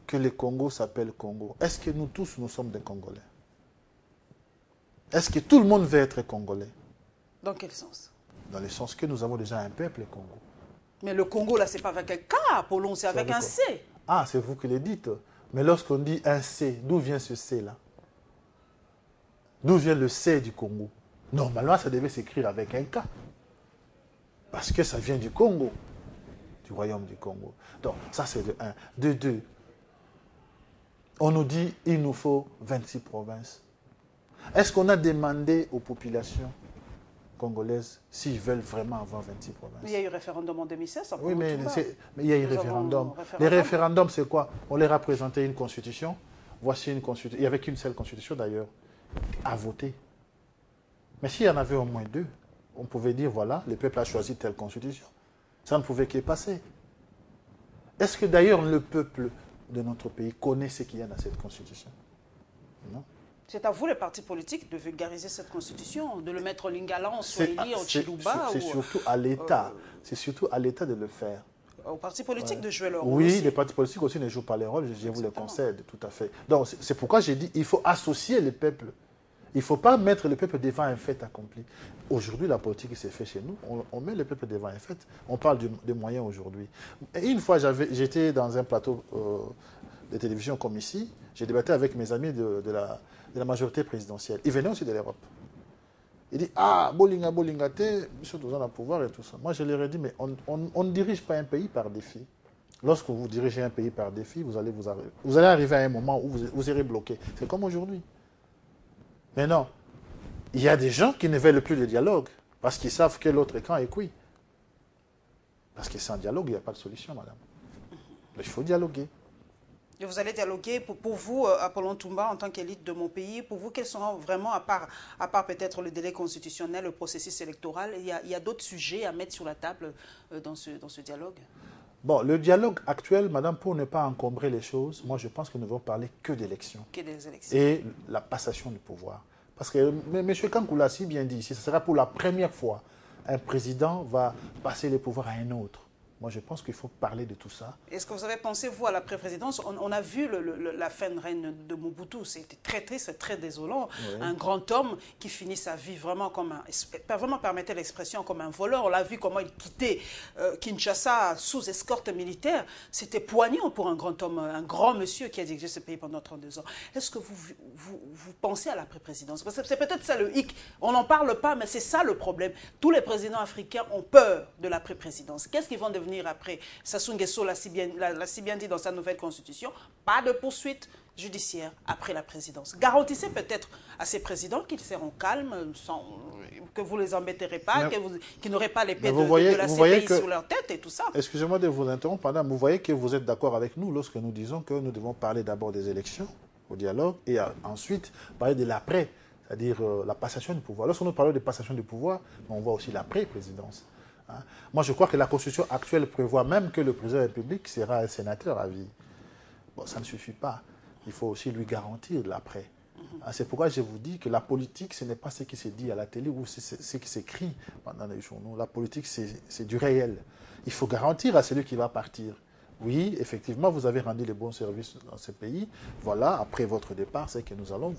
que le Congo s'appelle Congo. Est-ce que nous tous, nous sommes des Congolais? Est-ce que tout le monde veut être Congolais?
Dans quel sens?
Dans le sens que nous avons déjà un peuple Congo.
Mais le Congo, là, c'est pas avec un K, Apollon, c'est avec un C.
Ah, c'est vous qui le dites. Mais lorsqu'on dit un C, d'où vient ce C-là? D'où vient le C du Congo? Normalement, ça devait s'écrire avec un K. Parce que ça vient du Congo, du royaume du Congo. Donc, ça c'est de 1. De 2, on nous dit il nous faut 26 provinces. Est-ce qu'on a demandé aux populations congolaises s'ils veulent vraiment avoir 26 provinces?
Il y a eu référendum en 2016.
Oui, mais il y a eu référendum. Les référendums, c'est quoi? On leur a présenté une constitution. Voici une constitution. Il n'y avait qu'une seule constitution d'ailleurs à voter. Mais s'il y en avait au moins 2, on pouvait dire, voilà, le peuple a choisi telle constitution. Ça ne pouvait que passer. Est-ce que d'ailleurs le peuple de notre pays connaît ce qu'il y a dans cette constitution? Non.
C'est à vous, les partis politiques, de vulgariser cette constitution, de le mettre en lingala, en swahili, en chiluba.
C'est surtout à l'État. C'est surtout à l'État de le faire.
Aux partis politiques de jouer leur rôle.
Oui,
aussi.
les partis politiques aussi ne jouent pas leur rôle, je vous le concède, tout à fait. Donc, c'est pourquoi j'ai dit il faut associer le peuple. Il ne faut pas mettre le peuple devant un fait accompli. Aujourd'hui, la politique s'est faite chez nous. On met le peuple devant un fait. On parle des moyens aujourd'hui. Une fois, j'étais dans un plateau de télévision comme ici. J'ai débattu avec mes amis de la majorité présidentielle. Ils venaient aussi de l'Europe. Ils disent, ah, Bolinga, monsieur nous avons le pouvoir et tout ça. Moi, je leur ai dit, mais on ne dirige pas un pays par défi. Lorsque vous dirigez un pays par défi, vous allez arriver à un moment où vous serez bloqué. C'est comme aujourd'hui. Mais non, il y a des gens qui ne veulent plus le dialogue parce qu'ils savent que l'autre camp est cuit. Parce que sans dialogue, il n'y a pas de solution, madame. Il faut dialoguer.
Et vous allez dialoguer, pour vous, Apollon Toumba, en tant qu'élite de mon pays, pour vous, quels seront vraiment, à part peut-être le délai constitutionnel, le processus électoral, il y a d'autres sujets à mettre sur la table dans ce dialogue? Bon,
le dialogue actuel, madame, pour ne pas encombrer les choses, moi je pense que nous ne devons parler que d'élections.
Que des élections.
Et la passation du pouvoir. Parce que M. Kankoula a si bien dit ici, ce sera pour la première fois, un président va passer le pouvoir à un autre. Moi, je pense qu'il faut parler de tout ça.
Est-ce que vous avez pensé, vous, à la pré-présidence? On a vu la fin de règne de Mobutu. C'était très triste, très désolant. Oui. Un grand homme qui finit sa vie vraiment comme vraiment permettez l'expression, comme un voleur. On l'a vu comment il quittait Kinshasa sous escorte militaire. C'était poignant pour un grand homme, un grand monsieur qui a dirigé ce pays pendant 32 ans. Est-ce que vous pensez à la pré-présidence? Parce que c'est peut-être ça le hic. On n'en parle pas, mais c'est ça le problème. Tous les présidents africains ont peur de la pré-présidence. Qu'est-ce qu'ils vont devenir après? Sassou Nguesso l'a si bien dit dans sa nouvelle constitution, pas de poursuite judiciaire après la présidence. Garantissez peut-être à ces présidents qu'ils seront calmes, que vous les embêterez pas, qu'ils n'auraient pas l'épée de la CPI sur leur tête et tout ça.
Excusez-moi de vous interrompre, madame. Vous voyez que vous êtes d'accord avec nous lorsque nous disons que nous devons parler d'abord des élections, au dialogue, et ensuite parler de l'après, c'est-à-dire la passation du pouvoir. Lorsque nous parlons de passation du pouvoir, on voit aussi l'après-présidence. Hein. Moi, je crois que la Constitution actuelle prévoit même que le président de la République sera un sénateur à vie. Bon, ça ne suffit pas. Il faut aussi lui garantir l'après. C'est pourquoi je vous dis que la politique, ce n'est pas ce qui se dit à la télé ou ce qui s'écrit pendant les journaux. La politique, c'est du réel. Il faut garantir à celui qui va partir. Oui, effectivement, vous avez rendu les bons services dans ce pays. Voilà, après votre départ, c'est que nous allons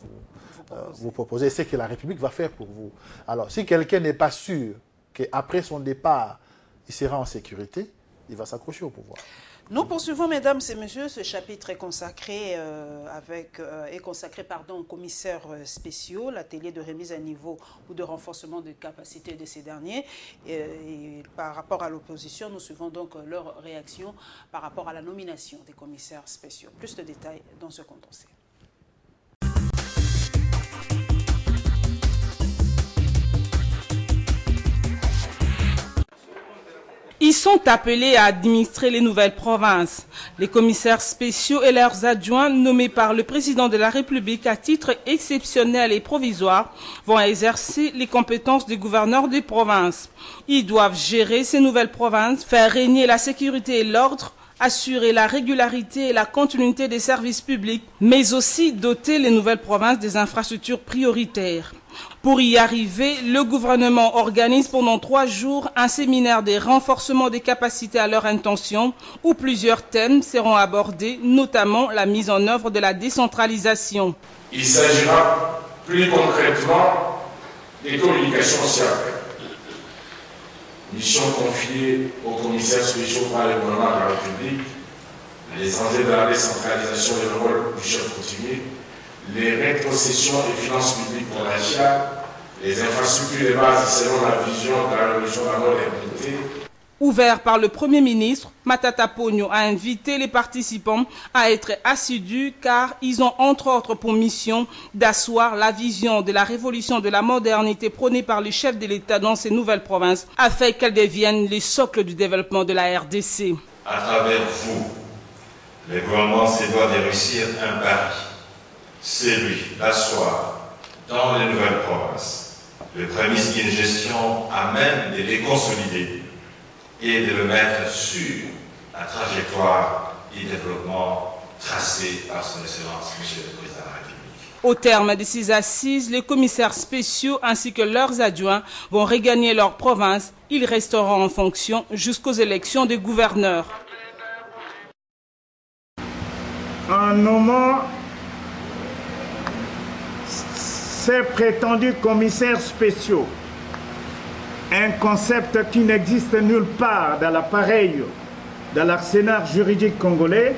vous proposer. C'est que la République va faire pour vous. Alors, si quelqu'un n'est pas sûr qu'après son départ, il sera en sécurité, il va s'accrocher au pouvoir.
Nous poursuivons, mesdames et messieurs, ce chapitre est consacré, aux commissaires spéciaux, l'atelier de remise à niveau ou de renforcement des capacités de ces derniers. Et par rapport à l'opposition, nous suivons donc leur réaction par rapport à la nomination des commissaires spéciaux. Plus de détails dans ce condensé.
Ils sont appelés à administrer les nouvelles provinces. Les commissaires spéciaux et leurs adjoints nommés par le président de la République à titre exceptionnel et provisoire vont exercer les compétences des gouverneurs des provinces. Ils doivent gérer ces nouvelles provinces, faire régner la sécurité et l'ordre, assurer la régularité et la continuité des services publics, mais aussi doter les nouvelles provinces des infrastructures prioritaires. Pour y arriver, le gouvernement organise pendant 3 jours un séminaire de renforcement des capacités à leur intention où plusieurs thèmes seront abordés, notamment la mise en œuvre de la décentralisation.
Il s'agira plus concrètement des communications sociales. Mission confiée aux commissaires spéciaux par le gouvernement de la République, les enjeux de la décentralisation et le rôle du chef coutumier, les rétrocessions des finances publiques pour l'achat, les infrastructures de base selon la vision de la révolution de la modernité.
Ouvert par le Premier ministre, Matata Ponyo a invité les participants à être assidus car ils ont entre autres pour mission d'asseoir la vision de la révolution de la modernité prônée par les chefs de l'État dans ces nouvelles provinces afin qu'elles deviennent les socles du développement de la RDC.
À travers vous, le gouvernement se doit de réussir un pari. C'est lui, d'asseoir dans les nouvelles provinces le prémisse d'une gestion à même de les consolider et de le mettre sur la trajectoire du développement tracée par son Excellence, Monsieur le Président de la République.
Au terme de ces assises, les commissaires spéciaux ainsi que leurs adjoints vont regagner leur province. Ils resteront en fonction jusqu'aux élections des gouverneurs.
En nommant ces prétendus commissaires spéciaux, un concept qui n'existe nulle part dans l'appareil, dans l'arsenal juridique congolais,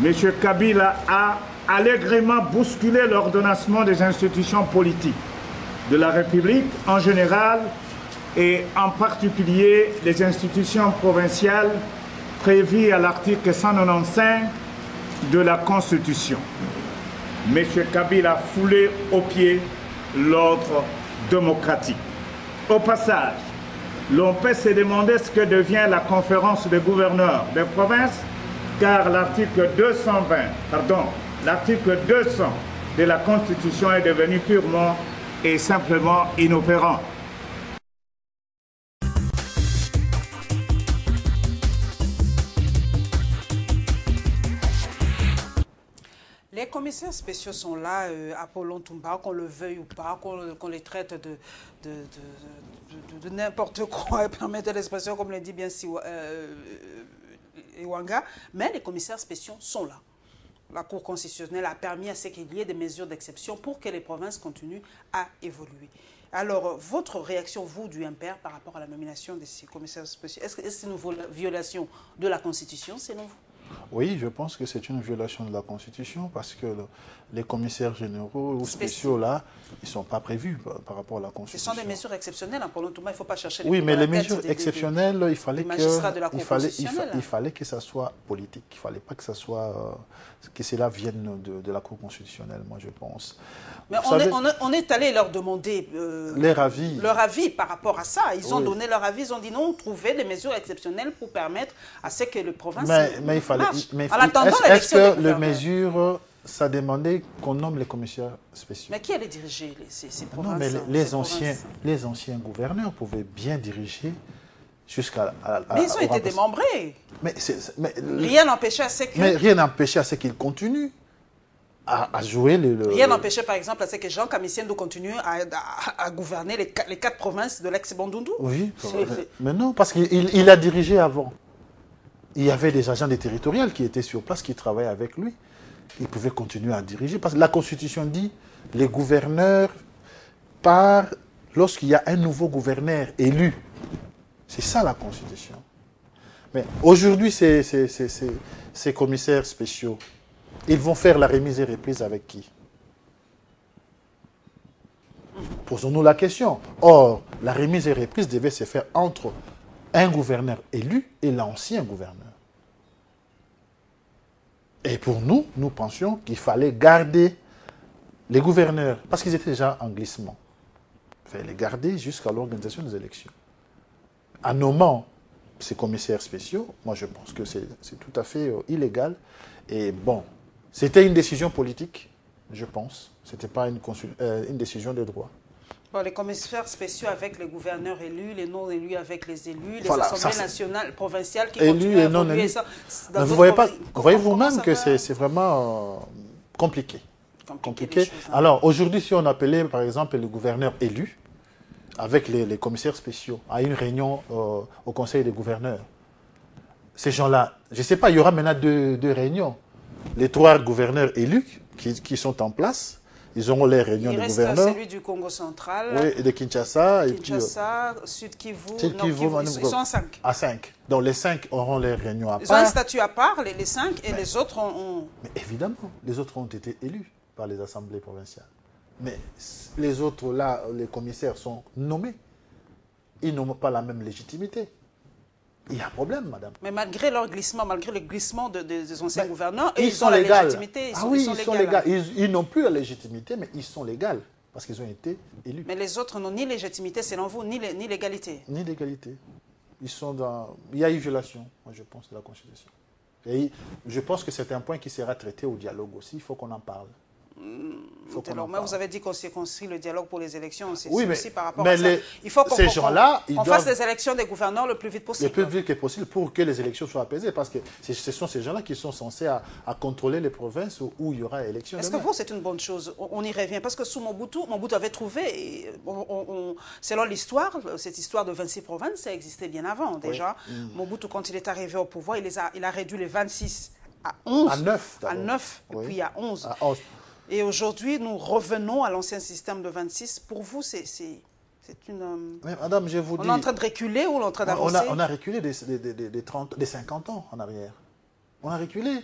M. Kabila a allègrement bousculé l'ordonnancement des institutions politiques de la République en général et en particulier les institutions provinciales prévues à l'article 195 de la Constitution. M. Kabila a foulé aux pieds l'ordre démocratique. Au passage, l'on peut se demander ce que devient la conférence des gouverneurs des provinces, car l'article 200 de la Constitution est devenu purement et simplement inopérant.
Les commissaires spéciaux sont là, Apollon Toumba, qu'on le veuille ou pas, qu'on les traite de n'importe quoi, permettez l'expression, comme le dit bien Iwanga, mais les commissaires spéciaux sont là. La Cour constitutionnelle a permis à ce qu'il y ait des mesures d'exception pour que les provinces continuent à évoluer. Alors, votre réaction, vous, du MPR, par rapport à la nomination de ces commissaires spéciaux, est-ce que c'est une violation de la Constitution, selon vous?
Oui, je pense que c'est une violation de la Constitution parce que les commissaires généraux ou spéciaux, là, ils ne sont pas prévus par rapport à la Constitution.
Ce sont des mesures exceptionnelles. Pour nous, il ne faut pas chercher les
Oui, mais les mesures exceptionnelles, il fallait que ça soit politique. Il ne fallait pas que ça soit que cela vienne de la Cour constitutionnelle, moi, je pense.
Mais on est allé leur demander leur avis par rapport à ça. Ils ont donné leur avis, ils ont dit non, trouver des mesures exceptionnelles pour permettre à ce que le province
mais il fallait.
Est-ce
que les mesures, ça demandait qu'on nomme les commissaires spéciaux?
Mais qui allait diriger ces provinces?
Non, mais les anciens gouverneurs pouvaient bien diriger jusqu'à.
Mais ils ont été démembrés.
Rien n'empêchait à ce qu'ils continuent à jouer
Rien n'empêchait par exemple à ce que Jean Kamisiendo continue à gouverner les 4 provinces de l'ex-Bandundu.
Oui, mais non, parce qu'il a dirigé avant. Il y avait des agents des territoriales qui étaient sur place, qui travaillaient avec lui. Ils pouvaient continuer à diriger. Parce que la Constitution dit les gouverneurs partent lorsqu'il y a un nouveau gouverneur élu. C'est ça la Constitution. Mais aujourd'hui, ces commissaires spéciaux, ils vont faire la remise et reprise avec qui? Posons-nous la question. Or, la remise et reprise devait se faire entre un gouverneur élu et l'ancien gouverneur. Et pour nous, nous pensions qu'il fallait garder les gouverneurs, parce qu'ils étaient déjà en glissement. Il fallait les garder jusqu'à l'organisation des élections. En nommant ces commissaires spéciaux, moi je pense que c'est tout à fait illégal. Et bon, c'était une décision politique, je pense. Ce n'était pas une décision de droit.
Bon, les commissaires spéciaux avec les gouverneurs élus, les non élus avec les élus, les assemblées nationales, provinciales qui continuent à évoluer.
Vous voyez vous-même que c'est vraiment compliqué. Alors, aujourd'hui, si on appelait, par exemple, le gouverneur élu avec les commissaires spéciaux à une réunion au Conseil des gouverneurs, ces gens-là, je ne sais pas, il y aura maintenant deux réunions. Les 3 gouverneurs élus qui sont en place, ils auront les réunions de gouverneurs.
Il reste celui du Congo central.
Oui, et de Kinshasa.
Sud Kivu.
Ils
sont à 5.
À 5. Donc les 5 auront les réunions à part.
Ils ont un statut à part, les 5, et les autres ont...
Mais évidemment, les autres ont été élus par les assemblées provinciales. Mais les autres, là, les commissaires sont nommés. Ils n'ont pas la même légitimité. Il y a un problème, madame.
Mais malgré leur glissement, malgré le glissement des anciens gouverneurs,
ils ont la légitimité. Ils sont légaux. Ils n'ont plus la légitimité, mais ils sont légaux parce qu'ils ont été élus.
Mais les autres n'ont ni légitimité, selon vous, ni légalité.
Ni légalité. Il y a eu violation, moi je pense, de la Constitution. Et je pense que c'est un point qui sera traité au dialogue aussi. Il faut qu'on en parle.
Mais vous avez dit qu'on s'est construit le dialogue pour les élections.
Oui, mais
aussi par rapport à ça. Il faut qu'on fasse les élections des gouverneurs le plus vite possible.
Le plus vite possible pour que les élections soient apaisées. Parce que ce sont ces gens-là qui sont censés à contrôler les provinces où il y aura élection.
Est-ce que vous, c'est une bonne chose? On y revient. Parce que sous Mobutu avait trouvé, selon l'histoire, cette histoire de 26 provinces, ça existait bien avant déjà. Mobutu, quand il est arrivé au pouvoir, il a réduit les 26 à 11.
À 9.
Et puis à 11.
À 11.
Et aujourd'hui, nous revenons à l'ancien système de 26. Pour vous, c'est une...
Mais madame, je vous dis...
On est en train de reculer ou on est en train d'avancer?
On a reculé des 50 ans en arrière. On a reculé.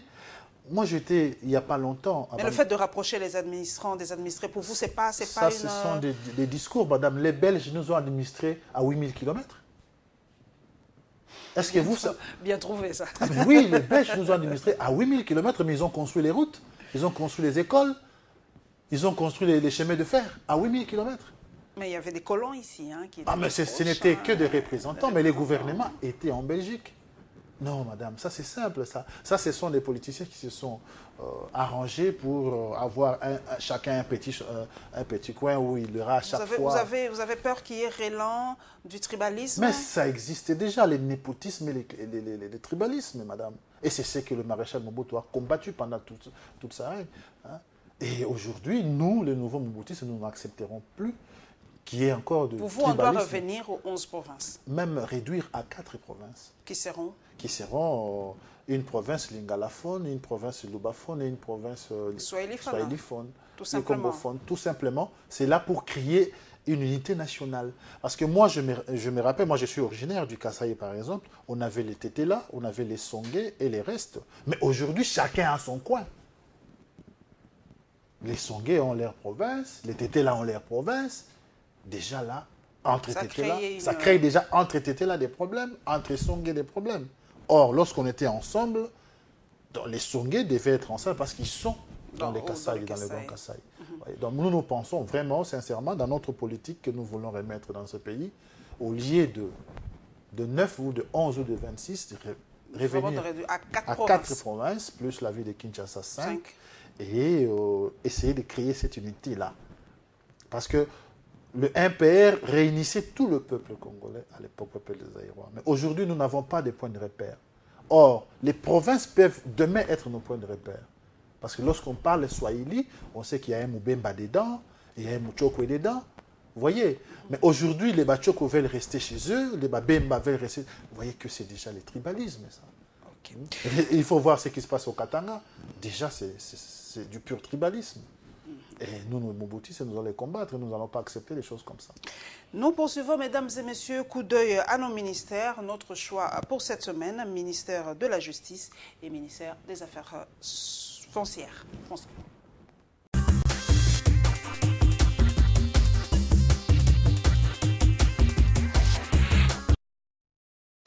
Moi, j'étais, il n'y a pas longtemps...
Mais le fait de rapprocher les administrants des administrés, pour vous, c'est pas
ce sont des discours, madame. Les Belges nous ont administrés à 8000 km. Est-ce que vous...
Bien trouvé, ça.
Oui, les Belges nous ont administrés à 8000 km, mais ils ont construit les routes, ils ont construit les écoles, ils ont construit les chemins de fer à 8000 km.
Mais il y avait des colons ici. Qui étaient
mais ce n'était que des représentants, mais les gouvernements étaient en Belgique. Non, madame, ça c'est simple. Ça, ce sont des politiciens qui se sont arrangés pour avoir chacun un petit coin où il y aura à chaque fois...
Vous avez peur qu'il y ait rélan du tribalisme?
Mais ça existait déjà, les népotismes et les tribalismes, madame. Et c'est ce que le maréchal Mobutu a combattu pendant toute sa règne. Hein. Et aujourd'hui, nous, les nouveaux Mobutistes, nous n'accepterons plus qu'il y ait encore de tribalisme.
Pour vous, on doit revenir aux 11 provinces.
Même réduire à 4 provinces.
Qui seront?
Qui seront une province lingalaphone, une province lubaphone et une province swahiliphone,
tout simplement.
Tout simplement. C'est là pour créer une unité nationale. Parce que moi, je me rappelle, moi je suis originaire du Kasaï par exemple, on avait les Tétéla, on avait les Songé et les restes. Mais aujourd'hui, chacun a son coin. Les Songé ont leur province, les Tétéla ont leur province. Déjà là, entre Tétéla, ça crée déjà entre Tétéla des problèmes, entre Songé des problèmes. Or, lorsqu'on était ensemble, les Songé devaient être ensemble parce qu'ils sont dans les Kasaï, dans le Grand Kasaï. Donc nous pensons vraiment, sincèrement, dans notre politique que nous voulons remettre dans ce pays, au lieu de 9 ou de 11 ou de 26, de revenir à 4 provinces, plus la ville de Kinshasa 5, et essayer de créer cette unité-là. Parce que le MPR réunissait tout le peuple congolais, à l'époque, le peuple des Aïrois. Mais aujourd'hui, nous n'avons pas de point de repère. Or, les provinces peuvent demain être nos points de repère. Parce que lorsqu'on parle Swahili, on sait qu'il y a un Moubemba dedans, il y a un Mouchokwe dedans. Vous voyez? Mais aujourd'hui, les Bachoko veulent rester chez eux, les Babemba veulent rester... Vous voyez que c'est déjà le tribalisme, ça. Okay. Il faut voir ce qui se passe au Katanga. Déjà, c'est du pur tribalisme. Et nous, Mobutu, nous allons les combattre. Nous n'allons pas accepter des choses comme ça.
Nous poursuivons, mesdames et messieurs, coup d'œil à nos ministères. Notre choix pour cette semaine, ministère de la Justice et ministère des Affaires foncières.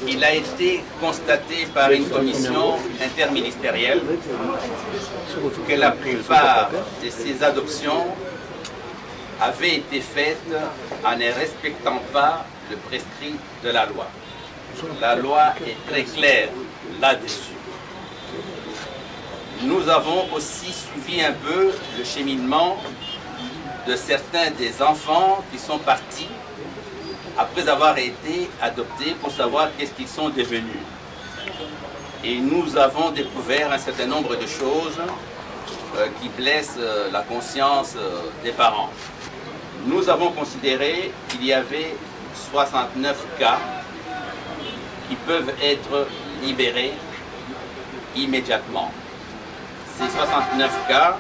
Il a été constaté par une commission interministérielle que la plupart de ces adoptions avaient été faites en ne respectant pas le prescrit de la loi. La loi est très claire là-dessus. Nous avons aussi suivi un peu le cheminement de certains des enfants qui sont partis après avoir été adoptés pour savoir qu'est-ce qu'ils sont devenus. Et nous avons découvert un certain nombre de choses qui blessent la conscience des parents. Nous avons considéré qu'il y avait 69 cas qui peuvent être libérés immédiatement. Ces 69 cas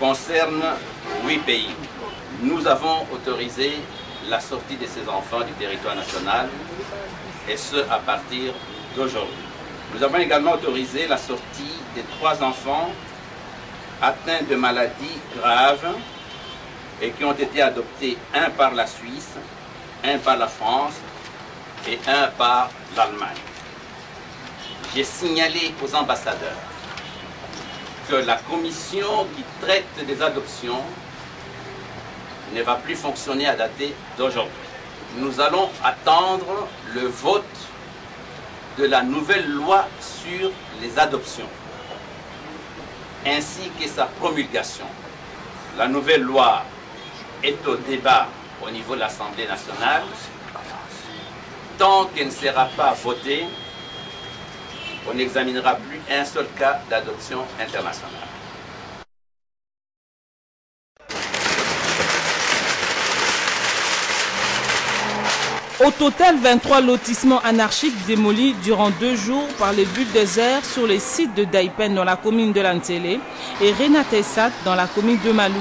concernent 8 pays. Nous avons autorisé la sortie de ces enfants du territoire national, et ce à partir d'aujourd'hui. Nous avons également autorisé la sortie des 3 enfants atteints de maladies graves et qui ont été adoptés, un par la Suisse, un par la France et un par l'Allemagne. J'ai signalé aux ambassadeurs que la commission qui traite des adoptions ne va plus fonctionner à dater d'aujourd'hui. Nous allons attendre le vote de la nouvelle loi sur les adoptions, ainsi que sa promulgation. La nouvelle loi est au débat au niveau de l'Assemblée nationale. Tant qu'elle ne sera pas votée, on n'examinera plus un seul cas d'adoption internationale.
Au total, 23 lotissements anarchiques démolis durant 2 jours par les bulldozers sur les sites de Daipen dans la commune de Lantélé et Renatessat dans la commune de Maluku.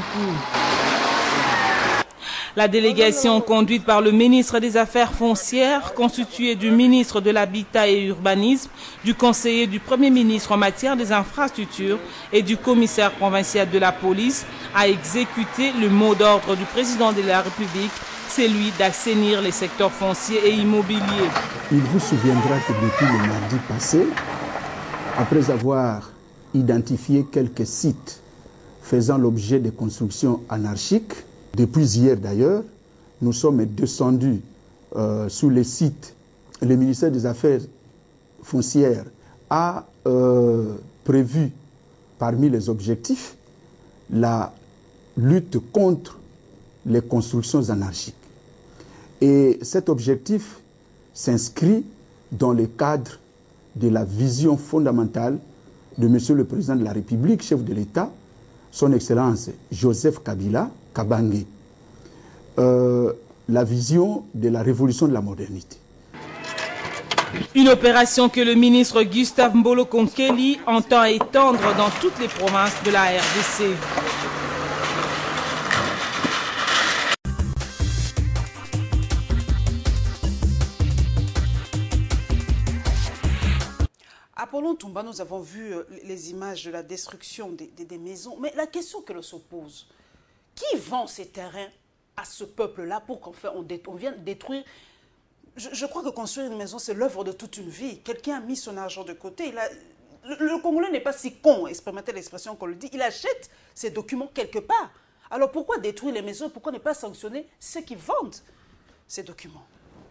La délégation conduite par le ministre des Affaires foncières, constituée du ministre de l'Habitat et Urbanisme, du conseiller du Premier ministre en matière des infrastructures et du commissaire provincial de la police, a exécuté le mot d'ordre du président de la République, celui d'assainir les secteurs fonciers et immobiliers.
Il vous souviendra que depuis le mardi passé, après avoir identifié quelques sites faisant l'objet de constructions anarchiques, depuis hier d'ailleurs, nous sommes descendus sur les sites. Le ministère des Affaires foncières a prévu parmi les objectifs la lutte contre les constructions anarchiques. Et cet objectif s'inscrit dans le cadre de la vision fondamentale de M. le Président de la République, chef de l'État, son Excellence Joseph Kabila Kabange, la vision de la révolution de la modernité.
Une opération que le ministre Gustave Mbolo Konkeli entend étendre dans toutes les provinces de la RDC.
Apollon Toumba, nous avons vu les images de la destruction des maisons. Mais la question que l'on se pose, qui vend ces terrains à ce peuple-là pour qu'on vienne détruire? Je crois que construire une maison, c'est l'œuvre de toute une vie. Quelqu'un a mis son argent de côté. Le Congolais n'est pas si con, permettez l'expression qu'on le dit. Il achète ses documents quelque part. Alors pourquoi détruire les maisons? Pourquoi ne pas sanctionner ceux qui vendent ces documents?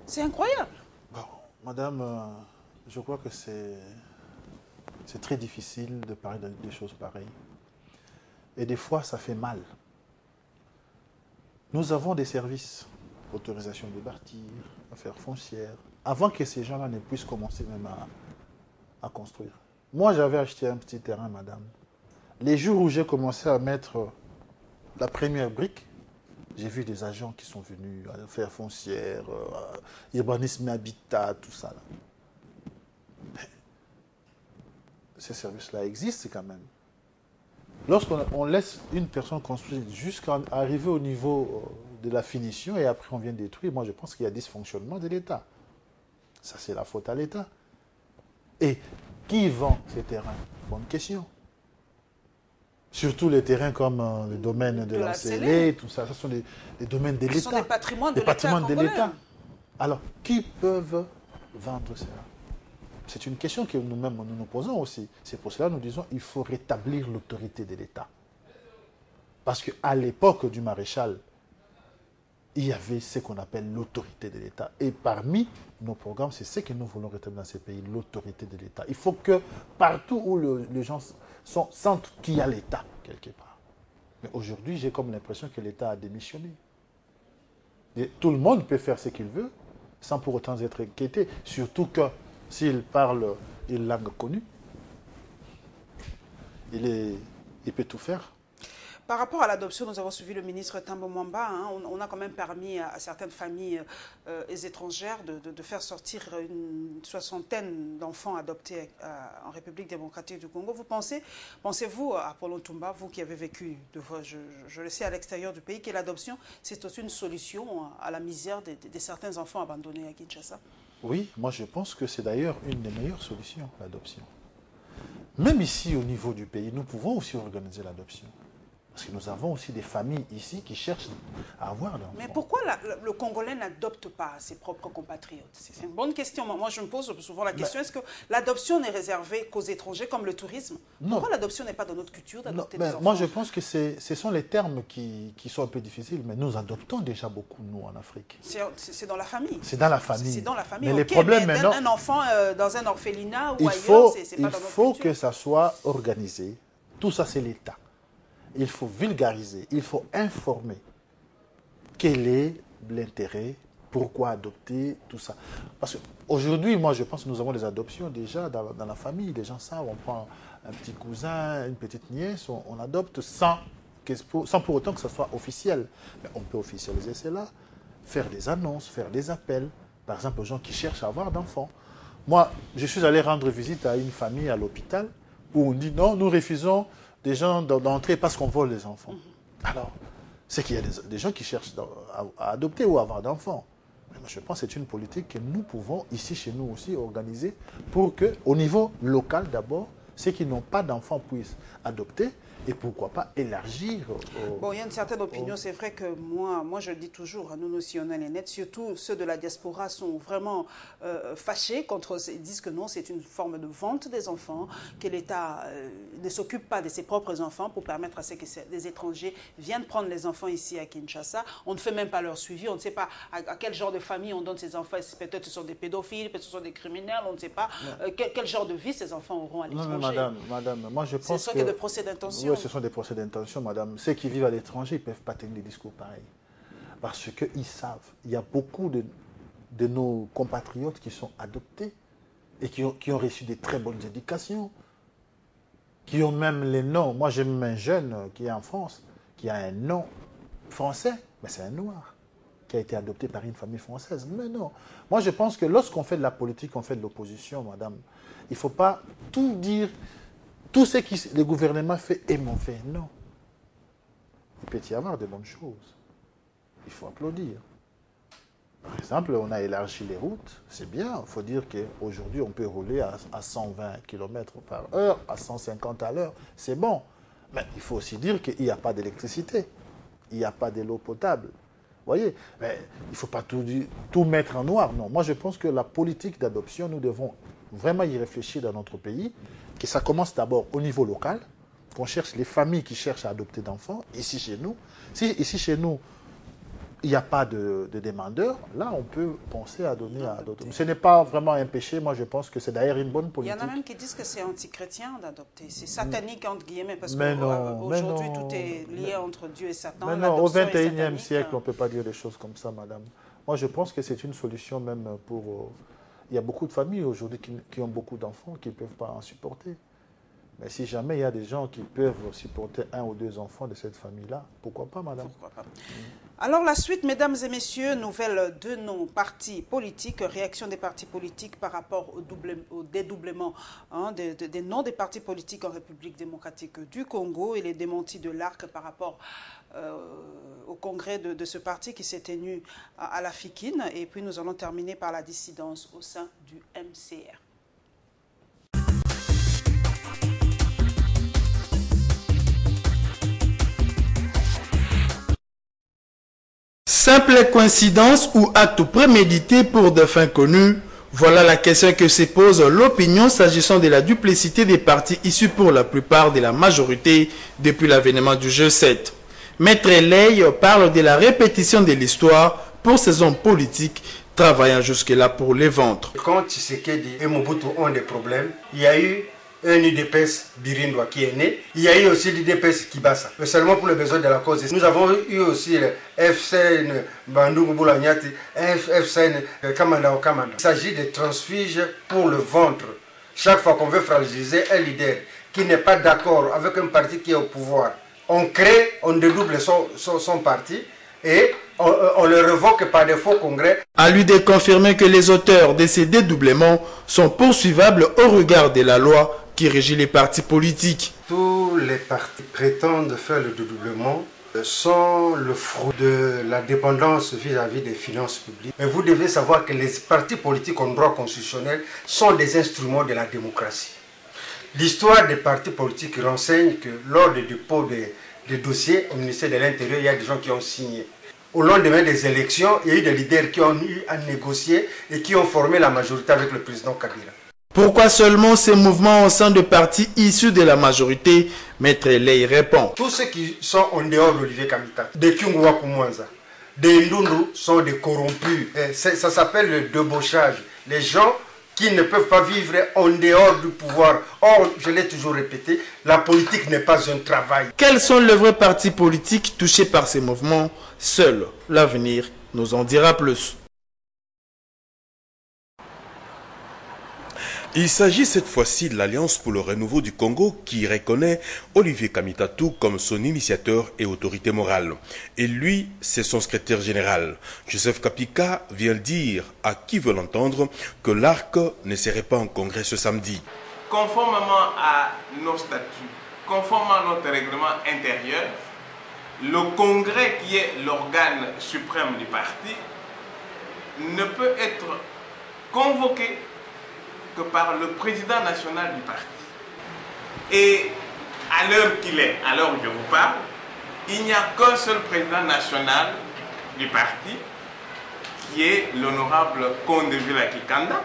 C'est incroyable.
Bon, madame, je crois que c'est très difficile de parler des choses pareilles. Et des fois, ça fait mal. Nous avons des services, autorisation de bâtir, affaires foncières, avant que ces gens-là ne puissent commencer même à construire. Moi, j'avais acheté un petit terrain, madame. Les jours où j'ai commencé à mettre la première brique, j'ai vu des agents qui sont venus à affaires foncières, urbanisme et habitat, tout ça. Là. Mais ces services-là existent quand même. Lorsqu'on laisse une personne construire jusqu'à arriver au niveau de la finition et après on vient détruire, moi je pense qu'il y a dysfonctionnement de l'État. Ça, c'est la faute à l'État. Et qui vend ces terrains? Bonne question. Surtout les terrains comme le domaine de la Célé, tout ça, ce sont des domaines de l'État.
Ce sont des patrimoines de l'État.
Alors, qui peuvent vendre cela? C'est une question que nous-mêmes nous posons aussi. C'est pour cela que nous disons qu'il faut rétablir l'autorité de l'État. Parce qu'à l'époque du maréchal, il y avait ce qu'on appelle l'autorité de l'État. Et parmi nos programmes, c'est ce que nous voulons rétablir dans ces pays, l'autorité de l'État. Il faut que partout où les gens sentent qu'il y a l'État, quelque part. Mais aujourd'hui, j'ai comme l'impression que l'État a démissionné. Et tout le monde peut faire ce qu'il veut, sans pour autant être inquiété. Surtout que s'il parle une langue connue, il peut tout faire.
Par rapport à l'adoption, nous avons suivi le ministre Tambo Mwamba. On a quand même permis à certaines familles étrangères de faire sortir une soixantaine d'enfants adoptés en République démocratique du Congo. Pensez-vous, Apollon Toumba, vous qui avez vécu, je le sais, à l'extérieur du pays, que l'adoption, c'est aussi une solution à la misère de certains enfants abandonnés à Kinshasa?
Oui, moi je pense que c'est d'ailleurs une des meilleures solutions, l'adoption. Même ici, au niveau du pays, nous pouvons aussi organiser l'adoption. Parce que nous avons aussi des familles ici qui cherchent à avoir d'enfants.
Mais pourquoi le Congolais n'adopte pas ses propres compatriotes? C'est une bonne question. Moi, je me pose souvent la question, est-ce que l'adoption n'est réservée qu'aux étrangers, comme le tourisme?
Non.
Pourquoi l'adoption n'est pas dans notre culture d'adopter des enfants?
Moi, je pense que ce sont les termes qui sont un peu difficiles, mais nous adoptons déjà beaucoup, nous, en Afrique.
C'est dans la famille.
C'est dans la famille.
C'est dans la famille.
Mais les problèmes maintenant...
Un enfant dans un orphelinat ou ailleurs, c'est pas dans notre culture.
Il faut que ça soit organisé. Tout ça, c'est l'État. Il faut vulgariser, il faut informer. Quel est l'intérêt, pourquoi adopter, tout ça. Parce qu'aujourd'hui, moi, je pense que nous avons des adoptions déjà dans la famille. Les gens savent, on prend un petit cousin, une petite nièce, on adopte sans pour autant que ce soit officiel. Mais on peut officialiser cela, faire des annonces, faire des appels, par exemple aux gens qui cherchent à avoir d'enfants. Moi, je suis allé rendre visite à une famille à l'hôpital où on dit non, nous refusons des gens d'entrer parce qu'on vole les enfants. Alors, c'est qu'il y a des gens qui cherchent à adopter ou à avoir d'enfants. Mais moi, je pense que c'est une politique que nous pouvons, ici, chez nous aussi, organiser pour qu'au niveau local d'abord, ceux qui n'ont pas d'enfants puissent adopter et pourquoi pas élargir.
Bon, il y a une certaine opinion, c'est vrai que moi je le dis toujours, nous aussi on est les nets, surtout ceux de la diaspora sont vraiment fâchés contre, ils disent que non, c'est une forme de vente des enfants, que l'État ne s'occupe pas de ses propres enfants pour permettre à ce que des étrangers viennent prendre les enfants ici à Kinshasa. On ne fait même pas leur suivi, on ne sait pas à quel genre de famille on donne ces enfants, peut-être ce sont des pédophiles, peut-être ce sont des criminels, on ne sait pas quel genre de vie ces enfants auront à l'étranger.
Non, mais madame, moi je pense
que... Ce sont des procès d'intention.
Oui, ce sont des procès d'intention, madame. Ceux qui vivent à l'étranger, ils ne peuvent pas tenir des discours pareils. Parce qu'ils savent, il y a beaucoup de nos compatriotes qui sont adoptés et qui ont reçu des très bonnes éducations, qui ont même les noms. Moi, j'ai même un jeune qui est en France, qui a un nom français, mais c'est un noir, qui a été adopté par une famille française. Mais non. Moi, je pense que lorsqu'on fait de la politique, on fait de l'opposition, madame. Il ne faut pas tout dire... Tout ce que le gouvernement fait est mauvais. Non. Il peut y avoir de bonnes choses. Il faut applaudir. Par exemple, on a élargi les routes, c'est bien. Il faut dire qu'aujourd'hui, on peut rouler à 120 km/h, à 150 à l'heure. C'est bon. Mais il faut aussi dire qu'il n'y a pas d'électricité. Il n'y a pas de l'eau potable. Vous voyez, mais il ne faut pas tout mettre en noir. Non, moi je pense que la politique d'adoption, nous devons vraiment y réfléchir dans notre pays, que ça commence d'abord au niveau local, qu'on cherche les familles qui cherchent à adopter d'enfants, ici chez nous. Si ici chez nous, il n'y a pas de demandeurs, là on peut penser à donner à d'autres. Ce n'est pas vraiment un péché, moi je pense que c'est d'ailleurs une bonne politique.
Il y en a même qui disent que c'est antichrétien d'adopter, c'est satanique entre guillemets, parce
qu'aujourd'hui
tout est lié entre Dieu et Satan.
Mais non, au XXIe siècle, on ne peut pas dire des choses comme ça, madame. Moi je pense que c'est une solution même pour... Il y a beaucoup de familles aujourd'hui qui ont beaucoup d'enfants qui ne peuvent pas en supporter. Mais si jamais il y a des gens qui peuvent supporter 1 ou 2 enfants de cette famille-là, pourquoi pas, madame? Pourquoi pas.
Alors la suite, mesdames et messieurs, nouvelle de nos partis politiques, réaction des partis politiques par rapport au dédoublement des noms des partis politiques en République démocratique du Congo et les démentis de l'ARC par rapport au congrès de ce parti qui s'est tenu à la Fikine. Et puis nous allons terminer par la dissidence au sein du MCR.
Simple coïncidence ou acte prémédité pour des fins connues? Voilà la question que se pose l'opinion s'agissant de la duplicité des partis issus pour la plupart de la majorité depuis l'avènement du G7. Maître Ley parle de la répétition de l'histoire pour ces hommes politiques travaillant jusque-là pour les ventres.
Quand Tshisekedi et Mobutu ont des problèmes, il y a eu un UDPS Birindwa qui est né. Il y a eu aussi l'UDPS Kibasa. Mais seulement pour les besoins de la cause. Nous avons eu aussi le FCN Bandungu Boulanyati, FCN Kamanda Okamanda. Il s'agit de transfuges pour le ventre. Chaque fois qu'on veut fragiliser un leader qui n'est pas d'accord avec un parti qui est au pouvoir, on crée, on dédouble son parti et on le revoque par des faux congrès.
À lui de confirmer que les auteurs de ces dédoublements sont poursuivables au regard de la loi qui régit les partis politiques.
Tous les partis prétendent faire le dédoublement sont le fruit de la dépendance vis-à-vis des finances publiques. Mais vous devez savoir que les partis politiques en droit constitutionnel sont des instruments de la démocratie. L'histoire des partis politiques renseigne que lors du dépôt des dossiers au ministère de l'Intérieur, il y a des gens qui ont signé. Au lendemain des élections, il y a eu des leaders qui ont eu à négocier et qui ont formé la majorité avec le président Kabila.
Pourquoi seulement ces mouvements au sein de partis issus de la majorité? Maître Ley répond.
Tous ceux qui sont en dehors d'Olivier Kamita, de Kyungwa Kumwanza, des Ndundu sont des corrompus. Ça s'appelle le débauchage. Les gens qui ne peuvent pas vivre en dehors du pouvoir. Or, je l'ai toujours répété, la politique n'est pas un travail.
Quels sont les vrais partis politiques touchés par ces mouvements? Seul l'avenir nous en dira plus.
Il s'agit cette fois-ci de l'Alliance pour le renouveau du Congo qui reconnaît Olivier Kamitatu comme son initiateur et autorité morale. Et lui, c'est son secrétaire général. Joseph Kapika vient dire à qui veut l'entendre que l'ARC ne serait pas en congrès ce samedi.
Conformément à nos statuts, conformément à notre règlement intérieur, le congrès qui est l'organe suprême du parti ne peut être convoqué que par le président national du parti. Et à l'heure qu'il est, à l'heure où je vous parle, il n'y a qu'un seul président national du parti, qui est l'honorable Comte de Villa Kikanda.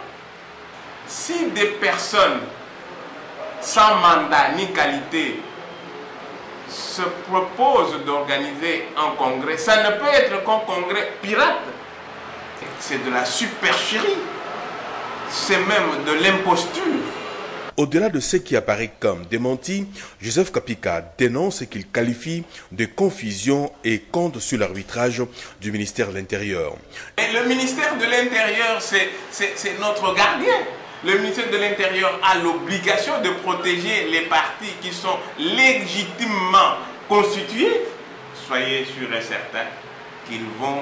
Si des personnes sans mandat ni qualité se proposent d'organiser un congrès, ça ne peut être qu'un congrès pirate. C'est de la supercherie. C'est même de l'imposture.
Au-delà de ce qui apparaît comme démenti, Joseph Kapika dénonce ce qu'il qualifie de confusion et compte sur l'arbitrage du ministère de l'Intérieur.
Le ministère de l'Intérieur, c'est notre gardien. Le ministère de l'Intérieur a l'obligation de protéger les partis qui sont légitimement constitués. Soyez sûrs et certains qu'ils vont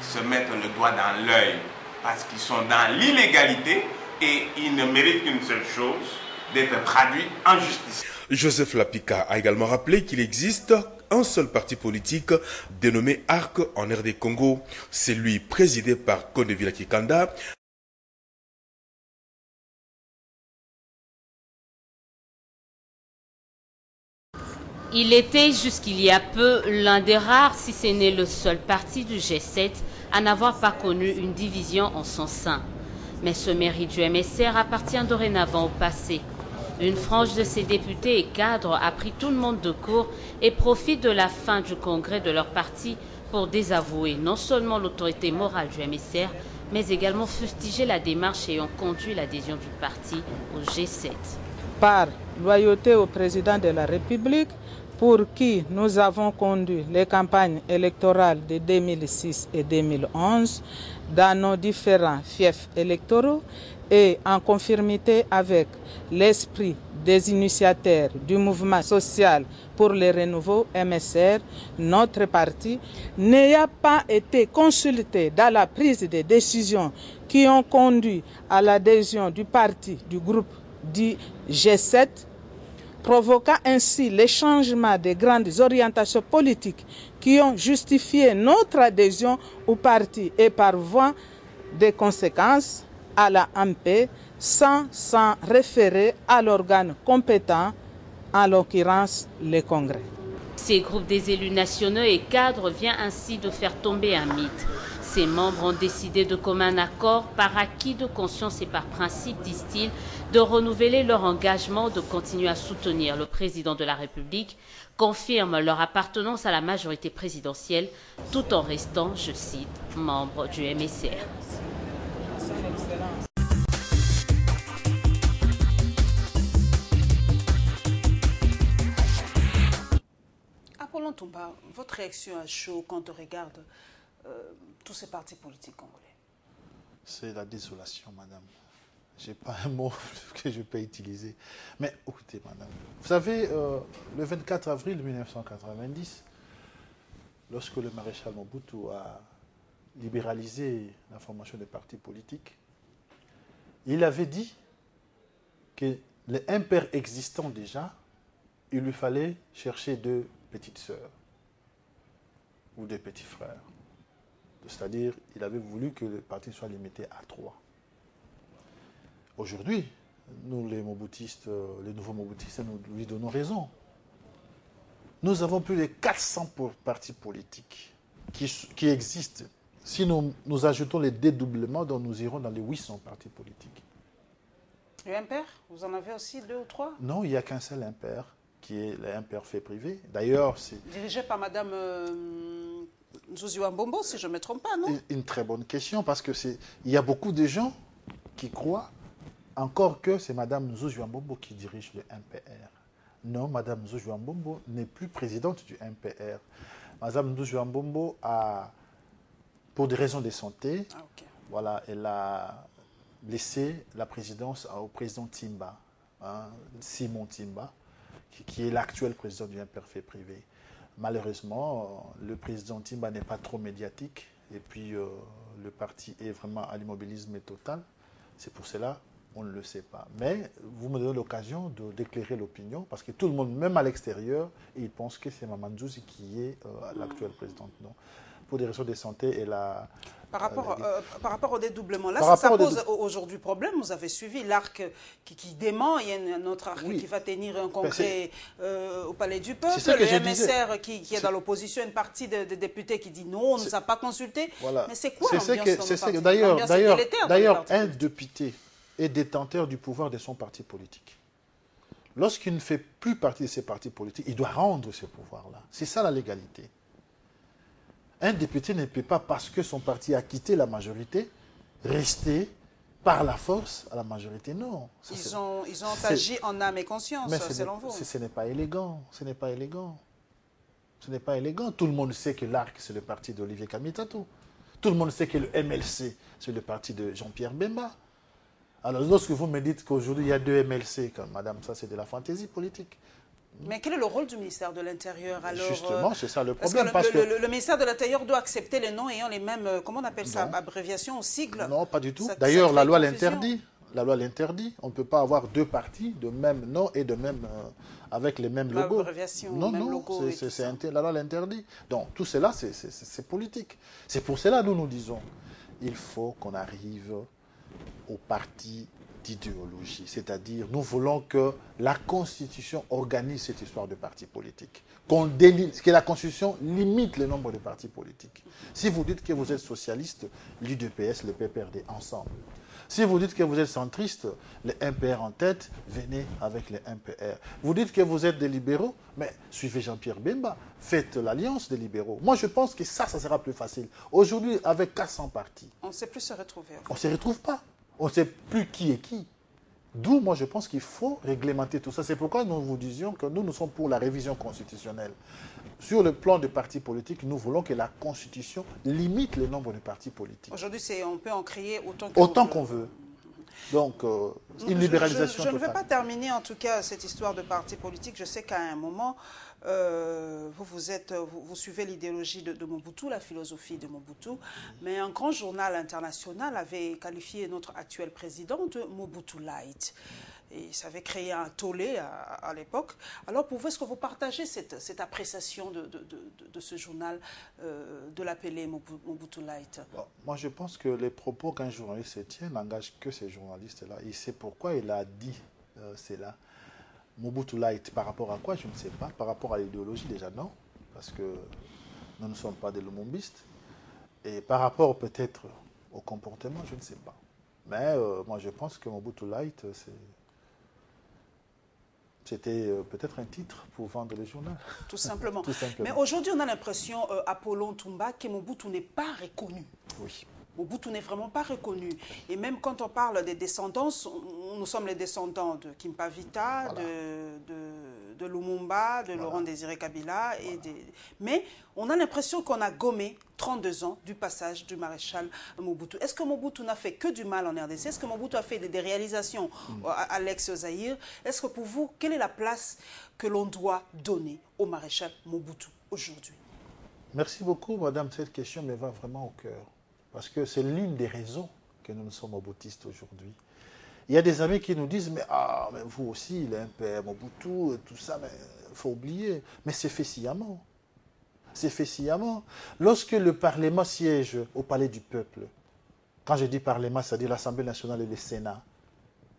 se mettre le doigt dans l'œil parce qu'ils sont dans l'illégalité et ils ne méritent qu'une seule chose, d'être traduits en justice.
Joseph Lapika a également rappelé qu'il existe un seul parti politique dénommé ARC en RD Congo. C'est lui présidé par Kondevila Kikanda.
Il était jusqu'il y a peu l'un des rares, si ce n'est le seul parti du G7 à n'avoir pas connu une division en son sein. Mais ce mérite du MSR appartient dorénavant au passé. Une frange de ses députés et cadres a pris tout le monde de court et profite de la fin du congrès de leur parti pour désavouer non seulement l'autorité morale du MSR, mais également fustiger la démarche ayant conduit l'adhésion du parti au G7.
Par loyauté au président de la République, pour qui nous avons conduit les campagnes électorales de 2006 et 2011 dans nos différents fiefs électoraux et en conformité avec l'esprit des initiateurs du mouvement social pour le renouveau MSR, notre parti n'ayant pas été consulté dans la prise de décisions qui ont conduit à l'adhésion du parti du groupe du G7, provoqua ainsi les changements des grandes orientations politiques qui ont justifié notre adhésion au parti et par voie de conséquences à la MP sans s'en référer à l'organe compétent, en l'occurrence le Congrès.
Ces groupes des élus nationaux et cadres viennent ainsi de faire tomber un mythe. Ces membres ont décidé de commun accord, par acquis de conscience et par principe, disent-ils, de renouveler leur engagement de continuer à soutenir le président de la République, confirment leur appartenance à la majorité présidentielle, tout en restant, je cite, membres du MSR.
Apollon Toumba, votre réaction à chaud quand on regarde tous ces partis politiques congolais?
C'est la désolation, madame. Je n'ai pas un mot que je peux utiliser. Mais écoutez, madame, vous savez, le 24 avril 1990, lorsque le maréchal Mobutu a libéralisé la formation des partis politiques, il avait dit que les impairs existants déjà, il lui fallait chercher deux petites sœurs ou deux petits frères. C'est-à-dire, il avait voulu que le parti soit limité à 3. Aujourd'hui, nous, les Mobutistes, les nouveaux Mobutistes, nous lui donnons raison. Nous avons plus de 400 partis politiques qui existent. Si nous ajoutons les dédoublements, donc nous irons dans les 800 partis politiques.
Et impair, vous en avez aussi 2 ou 3?
Non, il n'y a qu'un seul impair, qui est l'impair fait privé. D'ailleurs, c'est...
Dirigé par Madame Nzouziwa Mbombo, si je ne me trompe pas, non?
Une très bonne question, parce que il y a beaucoup de gens qui croient encore que c'est Mme Nzouziwa Mbombo qui dirige le MPR. Non, Mme Nzouziwa Mbombo n'est plus présidente du MPR. Mme Nzouziwa Mbombo a, pour des raisons de santé, voilà, elle a laissé la présidence au président Timba, Simon Timba, qui est l'actuel président du MPR fait privé. Malheureusement, le président Timba n'est pas trop médiatique et puis le parti est vraiment à l'immobilisme total. C'est pour cela on ne le sait pas. Mais vous me donnez l'occasion d'éclairer l'opinion parce que tout le monde, même à l'extérieur, il pense que c'est Maman Nzouzi qui est l'actuelle présidente. Non. Pour des raisons de santé, elle a...
Par rapport au dédoublement, là, ça pose aujourd'hui problème. Vous avez suivi l'ARC qui dément. Il y a un autre ARC qui va tenir un congrès au Palais du Peuple. Le MSR qui est dans l'opposition, une partie des députés qui dit non, on ne nous a pas consultés. Voilà. Mais c'est quoi l'ambiance?
D'ailleurs, un député est détenteur du pouvoir de son parti politique. Lorsqu'il ne fait plus partie de ses partis politiques, il doit rendre ce pouvoir-là. C'est ça la légalité. Un député ne peut pas, parce que son parti a quitté la majorité, rester par la force à la majorité. Non.
Ils ont agi en âme et conscience, selon vous.
Ce n'est pas élégant. Ce n'est pas élégant. Ce n'est pas élégant. Tout le monde sait que l'ARC, c'est le parti d'Olivier Kamitatou. Tout le monde sait que le MLC, c'est le parti de Jean-Pierre Bemba. Alors, lorsque vous me dites qu'aujourd'hui, il y a 2 MLC, comme madame, ça, c'est de la fantaisie politique.
Mais quel est le rôle du ministère de l'Intérieur alors?
Justement, c'est ça le problème.
Parce que le ministère de l'Intérieur doit accepter les noms ayant les mêmes, comment on appelle ça, abréviations ou sigles?
Non, pas du tout. D'ailleurs, la loi l'interdit. La loi l'interdit. On ne peut pas avoir deux partis de même nom et de même, avec les mêmes logos. Non, la loi l'interdit. Donc tout cela, c'est politique. C'est pour cela que nous disons, il faut qu'on arrive au parti d'idéologie. C'est-à-dire, nous voulons que la Constitution organise cette histoire de partis politiques. Que la Constitution limite le nombre de partis politiques. Si vous dites que vous êtes socialiste, l'UDPS, le PPRD, ensemble. Si vous dites que vous êtes centriste, les MPR en tête, venez avec les MPR. Vous dites que vous êtes des libéraux, mais suivez Jean-Pierre Bemba, faites l'alliance des libéraux. Moi, je pense que ça sera plus facile. Aujourd'hui, avec 400 partis,
on ne sait plus se retrouver.
On ne se retrouve pas. On ne sait plus qui est qui. D'où, moi, je pense qu'il faut réglementer tout ça. C'est pourquoi nous vous disions que nous sommes pour la révision constitutionnelle. Sur le plan des partis politiques, nous voulons que la Constitution limite le nombre de partis politiques.
Aujourd'hui, on peut en créer
autant qu'on veut. Donc, une libéralisation
Je ne veux pas terminer, en tout cas, cette histoire de partis politiques. Je sais qu'à un moment, vous suivez l'idéologie de Mobutu, la philosophie de Mobutu, mais un grand journal international avait qualifié notre actuel président de Mobutu Light. Et ça avait créé un tollé à l'époque. Alors, pour vous, est-ce que vous partagez cette appréciation de ce journal, de l'appeler Mobutu Light?
Bon, moi, je pense que les propos qu'un journaliste tient n'engagent que ces journalistes-là. Il sait pourquoi il a dit cela. Mobutu Light, par rapport à quoi, je ne sais pas. Par rapport à l'idéologie, déjà, non. Parce que nous ne sommes pas des lumumbistes. Et par rapport peut-être au comportement, je ne sais pas. Mais moi, je pense que Mobutu Light, c'était peut-être un titre pour vendre le journal.
Tout simplement.
Tout simplement.
Mais aujourd'hui, on a l'impression, Apollon Toumba, que Mobutu n'est pas reconnu.
Oui.
Mobutu n'est vraiment pas reconnu. Et même quand on parle des descendances, nous sommes les descendants de Kimpavita, voilà, de Lumumba, de voilà, Laurent Désiré Kabila. Voilà. Mais on a l'impression qu'on a gommé 32 ans du passage du maréchal Mobutu. Est-ce que Mobutu n'a fait que du mal en RDC? Est-ce que Mobutu a fait des réalisations à l'ex-Zaïre? Est-ce que pour vous, quelle est la place que l'on doit donner au maréchal Mobutu aujourd'hui?
Merci beaucoup, madame. Cette question me va vraiment au cœur. Parce que c'est l'une des raisons que nous sommes mobutistes aujourd'hui. Il y a des amis qui nous disent, mais vous aussi, les MPR, Mobutu, tout ça, mais il faut oublier. Mais c'est fait sciemment. C'est fait sciemment. Lorsque le Parlement siège au Palais du Peuple, quand je dis Parlement, c'est-à-dire l'Assemblée nationale et le Sénat,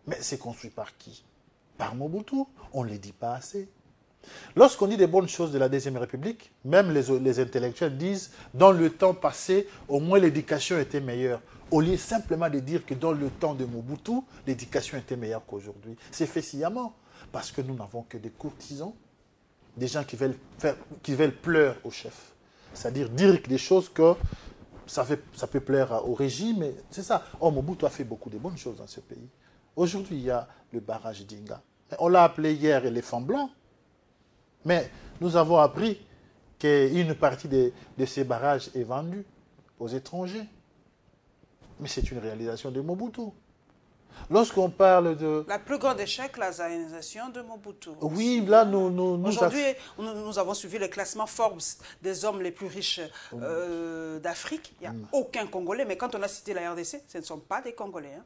mais c'est construit par qui? Par Mobutu. On ne les dit pas assez. Lorsqu'on dit des bonnes choses de la Deuxième République, même les intellectuels disent, dans le temps passé, au moins l'éducation était meilleure. Au lieu simplement de dire que dans le temps de Mobutu, l'éducation était meilleure qu'aujourd'hui. C'est fait sciemment, parce que nous n'avons que des courtisans, des gens qui veulent pleurer au chef. C'est-à-dire dire des choses que ça peut plaire au régime, mais c'est ça. Oh, Mobutu a fait beaucoup de bonnes choses dans ce pays. Aujourd'hui, il y a le barrage d'Inga. On l'a appelé hier éléphant blanc. Mais nous avons appris qu'une partie de ces barrages est vendue aux étrangers. Mais c'est une réalisation de Mobutu. Lorsqu'on parle de...
La plus grande échec, la zaïnisation de Mobutu.
Oui, là, nous...
Aujourd'hui, nous avons suivi le classement Forbes des hommes les plus riches d'Afrique. Il n'y a aucun Congolais, mais quand on a cité la RDC, ce ne sont pas des Congolais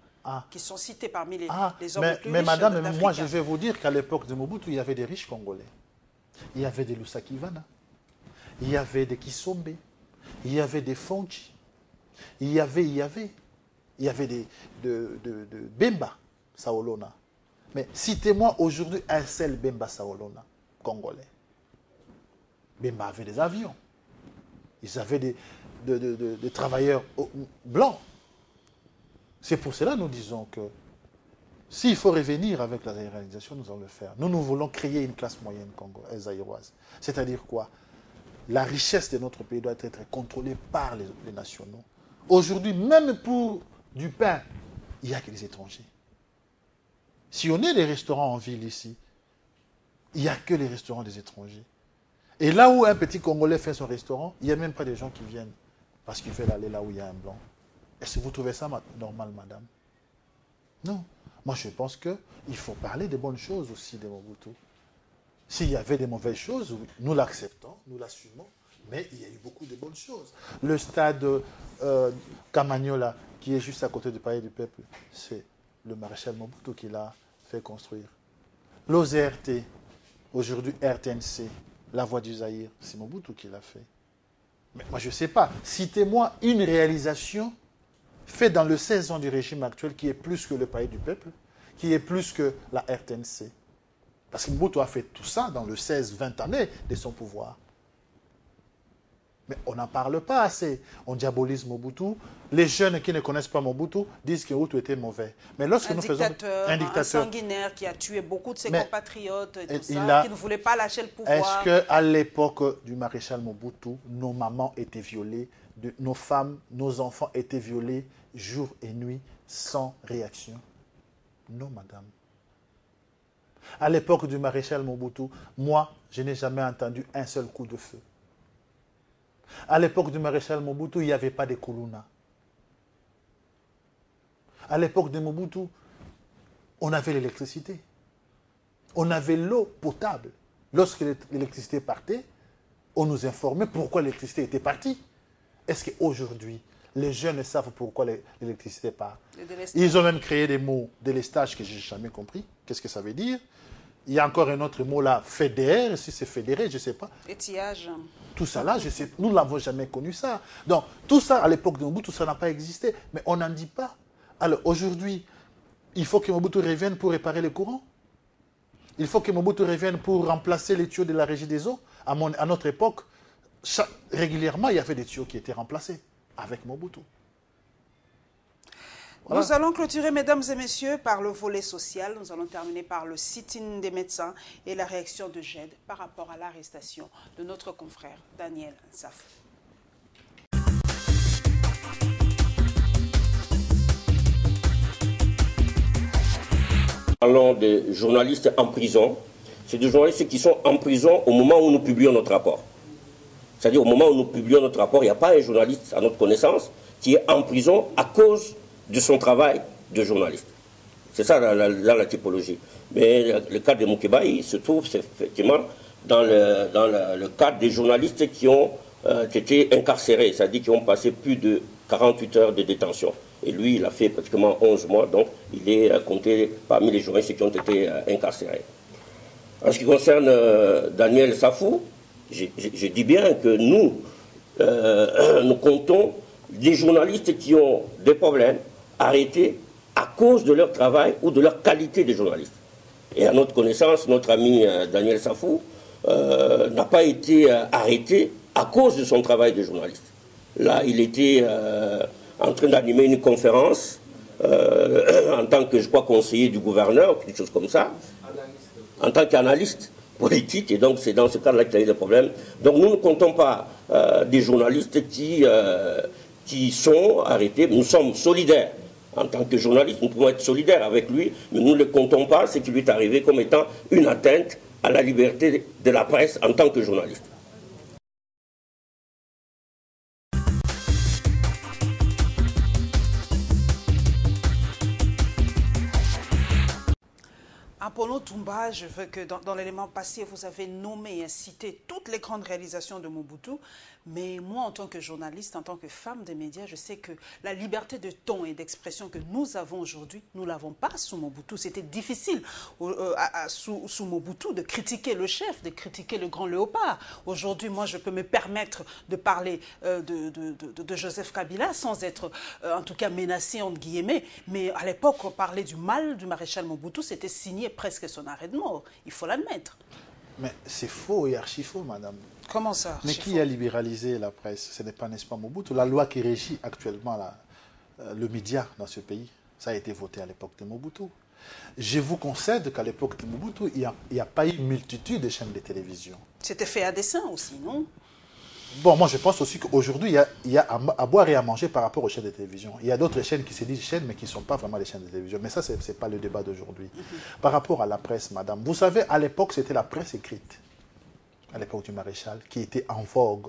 qui sont cités parmi les hommes les plus riches d'Afrique.
Mais madame, moi, je vais vous dire qu'à l'époque de Mobutu, il y avait des riches Congolais. Il y avait des Lusakivana, il y avait des Kisombe, il y avait des Fonchi, il y avait des Bemba Saolona. Mais citez-moi aujourd'hui un seul Bemba Saolona congolais. Bemba avait des avions. Ils avaient des travailleurs blancs. C'est pour cela que nous disons que s'il faut revenir avec la réalisation, nous allons le faire. Nous voulons créer une classe moyenne zaïroise. C'est-à-dire quoi? La richesse de notre pays doit être contrôlée par les nationaux. Aujourd'hui, même pour du pain, il n'y a que les étrangers. Si on est des restaurants en ville ici, il n'y a que les restaurants des étrangers. Et là où un petit Congolais fait son restaurant, il n'y a même pas des gens qui viennent parce qu'ils veulent aller là où il y a un blanc. Est-ce que vous trouvez ça normal, madame? Non. Moi, je pense qu'il faut parler des bonnes choses aussi de Mobutu. S'il y avait des mauvaises choses, nous l'acceptons, nous l'assumons, mais il y a eu beaucoup de bonnes choses. Le stade Camagnola, qui est juste à côté du Palais du Peuple, c'est le maréchal Mobutu qui l'a fait construire. L'OZRT, aujourd'hui RTNC, la voie du Zaïre, c'est Mobutu qui l'a fait. Mais moi, je ne sais pas. Citez-moi une réalisation faite dans le 16 ans du régime actuel qui est plus que le Palais du Peuple, qui est plus que la RTNC. Parce que Mobutu a fait tout ça dans le 16-20 années de son pouvoir. Mais on n'en parle pas assez. On diabolise Mobutu. Les jeunes qui ne connaissent pas Mobutu disent que Mobutu était mauvais. Mais lorsque nous faisons
un dictateur sanguinaire qui a tué beaucoup de ses compatriotes et tout ça, qui ne voulait pas lâcher le pouvoir.
Est-ce qu'à l'époque du maréchal Mobutu, nos mamans étaient violées, nos femmes, nos enfants étaient violés jour et nuit sans réaction? Non, madame. À l'époque du maréchal Mobutu, moi, je n'ai jamais entendu un seul coup de feu. À l'époque du maréchal Mobutu, il n'y avait pas de Kuluna. À l'époque de Mobutu, on avait l'électricité. On avait l'eau potable. Lorsque l'électricité partait, on nous informait pourquoi l'électricité était partie. Est-ce qu'aujourd'hui, les jeunes savent pourquoi l'électricité part? Ils ont même créé des mots délestage que je n'ai jamais compris. Qu'est-ce que ça veut dire? Il y a encore un autre mot là, fédérer, si c'est fédéré, je ne sais pas.
Étiage. Tout
ça là, nous ne l'avons jamais connu ça. Donc, tout ça, à l'époque de Mobutu, tout ça n'a pas existé. Mais on n'en dit pas. Alors, aujourd'hui, il faut que Mobutu revienne pour réparer les courants. Il faut que Mobutu revienne pour remplacer les tuyaux de la Régie des eaux. À notre époque, régulièrement, il y avait des tuyaux qui étaient remplacés avec Mobutu.
Voilà. Nous allons clôturer, mesdames et messieurs, par le volet social. Nous allons terminer par le sit-in des médecins et la réaction de GED par rapport à l'arrestation de notre confrère Daniel Nsafou.
Parlons des journalistes en prison. C'est des journalistes qui sont en prison au moment où nous publions notre rapport. C'est-à-dire au moment où nous publions notre rapport, il n'y a pas un journaliste, à notre connaissance, qui est en prison à cause de son travail de journaliste. C'est ça la typologie. Mais le cas de Moukeba, il se trouve effectivement dans le cadre des journalistes qui ont été incarcérés, c'est-à-dire qui ont passé plus de 48 heures de détention. Et lui, il a fait pratiquement 11 mois, donc il est compté parmi les journalistes qui ont été incarcérés. En ce qui concerne Daniel Nsafou, je dis bien que nous comptons des journalistes qui ont des problèmes arrêtés à cause de leur travail ou de leur qualité de journaliste. Et à notre connaissance, notre ami Daniel Nsafou n'a pas été arrêté à cause de son travail de journaliste. Là, il était en train d'animer une conférence en tant que, je crois, conseiller du gouverneur, quelque chose comme ça, en tant qu'analyste politique, et donc c'est dans ce cadre-là qu'il y a eu des problèmes. Donc nous ne comptons pas des journalistes qui sont arrêtés. Nous sommes solidaires. En tant que journaliste, nous pouvons être solidaires avec lui, mais nous ne comptons pas ce qui lui est arrivé comme étant une atteinte à la liberté de la presse en tant que journaliste.
Apollo Toumba, je veux que dans l'élément passé, vous avez nommé et cité toutes les grandes réalisations de Mobutu. Mais moi, en tant que journaliste, en tant que femme des médias, je sais que la liberté de ton et d'expression que nous avons aujourd'hui, nous ne l'avons pas sous Mobutu. C'était difficile sous Mobutu de critiquer le chef, de critiquer le grand léopard. Aujourd'hui, moi, je peux me permettre de parler de Joseph Kabila sans être, en tout cas, menacé, entre guillemets. Mais à l'époque, parler du mal du maréchal Mobutu, c'était signer presque son arrêt de mort. Il faut l'admettre.
Mais c'est faux et archi faux, madame.
Comment ça?
Mais qui a libéralisé la presse? Ce n'est pas, n'est-ce pas, Mobutu? La loi qui régit actuellement le média dans ce pays, ça a été voté à l'époque de Mobutu. Je vous concède qu'à l'époque de Mobutu, il n'y a pas eu multitude de chaînes de télévision.
C'était fait à dessein aussi, non?
Bon, moi je pense aussi qu'aujourd'hui, il y a à boire et à manger par rapport aux chaînes de télévision. Il y a d'autres chaînes qui se disent chaînes, mais qui ne sont pas vraiment des chaînes de télévision. Mais ça, ce n'est pas le débat d'aujourd'hui. Par rapport à la presse, madame, vous savez, à l'époque, c'était la presse écrite, à l'époque du maréchal, qui était en vogue.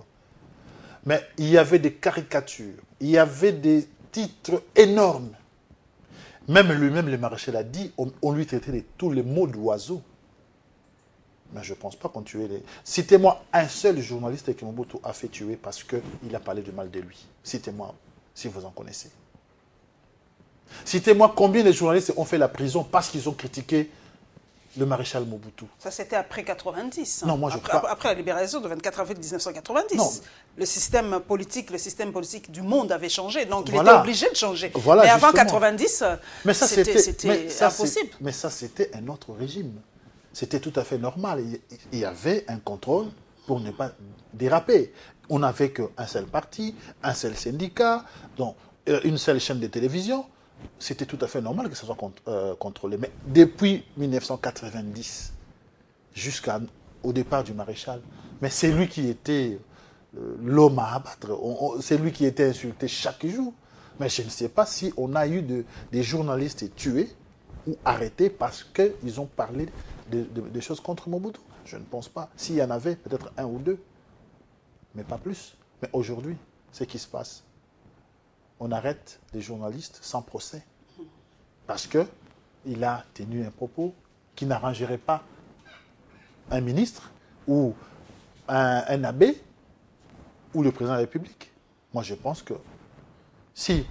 Mais il y avait des caricatures, il y avait des titres énormes. Même lui-même, le maréchal a dit, on lui traitait de tous les mots d'oiseau. Mais je ne pense pas qu'on tuait les... Citez-moi un seul journaliste que Mobutu a fait tuer parce qu'il a parlé du mal de lui. Citez-moi, si vous en connaissez. Citez-moi combien de journalistes ont fait la prison parce qu'ils ont critiqué le maréchal Mobutu.
Ça, c'était après 90. Hein.
Non, moi,
après la libération de 24 avril 1990. Non. Le système politique du monde avait changé. Donc, il était obligé de changer.
Voilà,
mais avant 90,
c'était
impossible.
Mais ça, c'était un autre régime. C'était tout à fait normal. Il y avait un contrôle pour ne pas déraper. On n'avait qu'un seul parti, un seul syndicat, donc une seule chaîne de télévision. C'était tout à fait normal que ça soit contrôlé. Mais depuis 1990, jusqu'au départ du maréchal, mais c'est lui qui était l'homme à abattre. C'est lui qui était insulté chaque jour. Mais je ne sais pas si on a eu des journalistes tués ou arrêtés parce qu'ils ont parlé de choses contre Mobutu. Je ne pense pas. S'il y en avait, peut-être un ou deux, mais pas plus. Mais aujourd'hui, c'est ce qui se passe. On arrête des journalistes sans procès parce qu'il a tenu un propos qui n'arrangerait pas un ministre ou un abbé ou le président de la République. Moi, je pense que si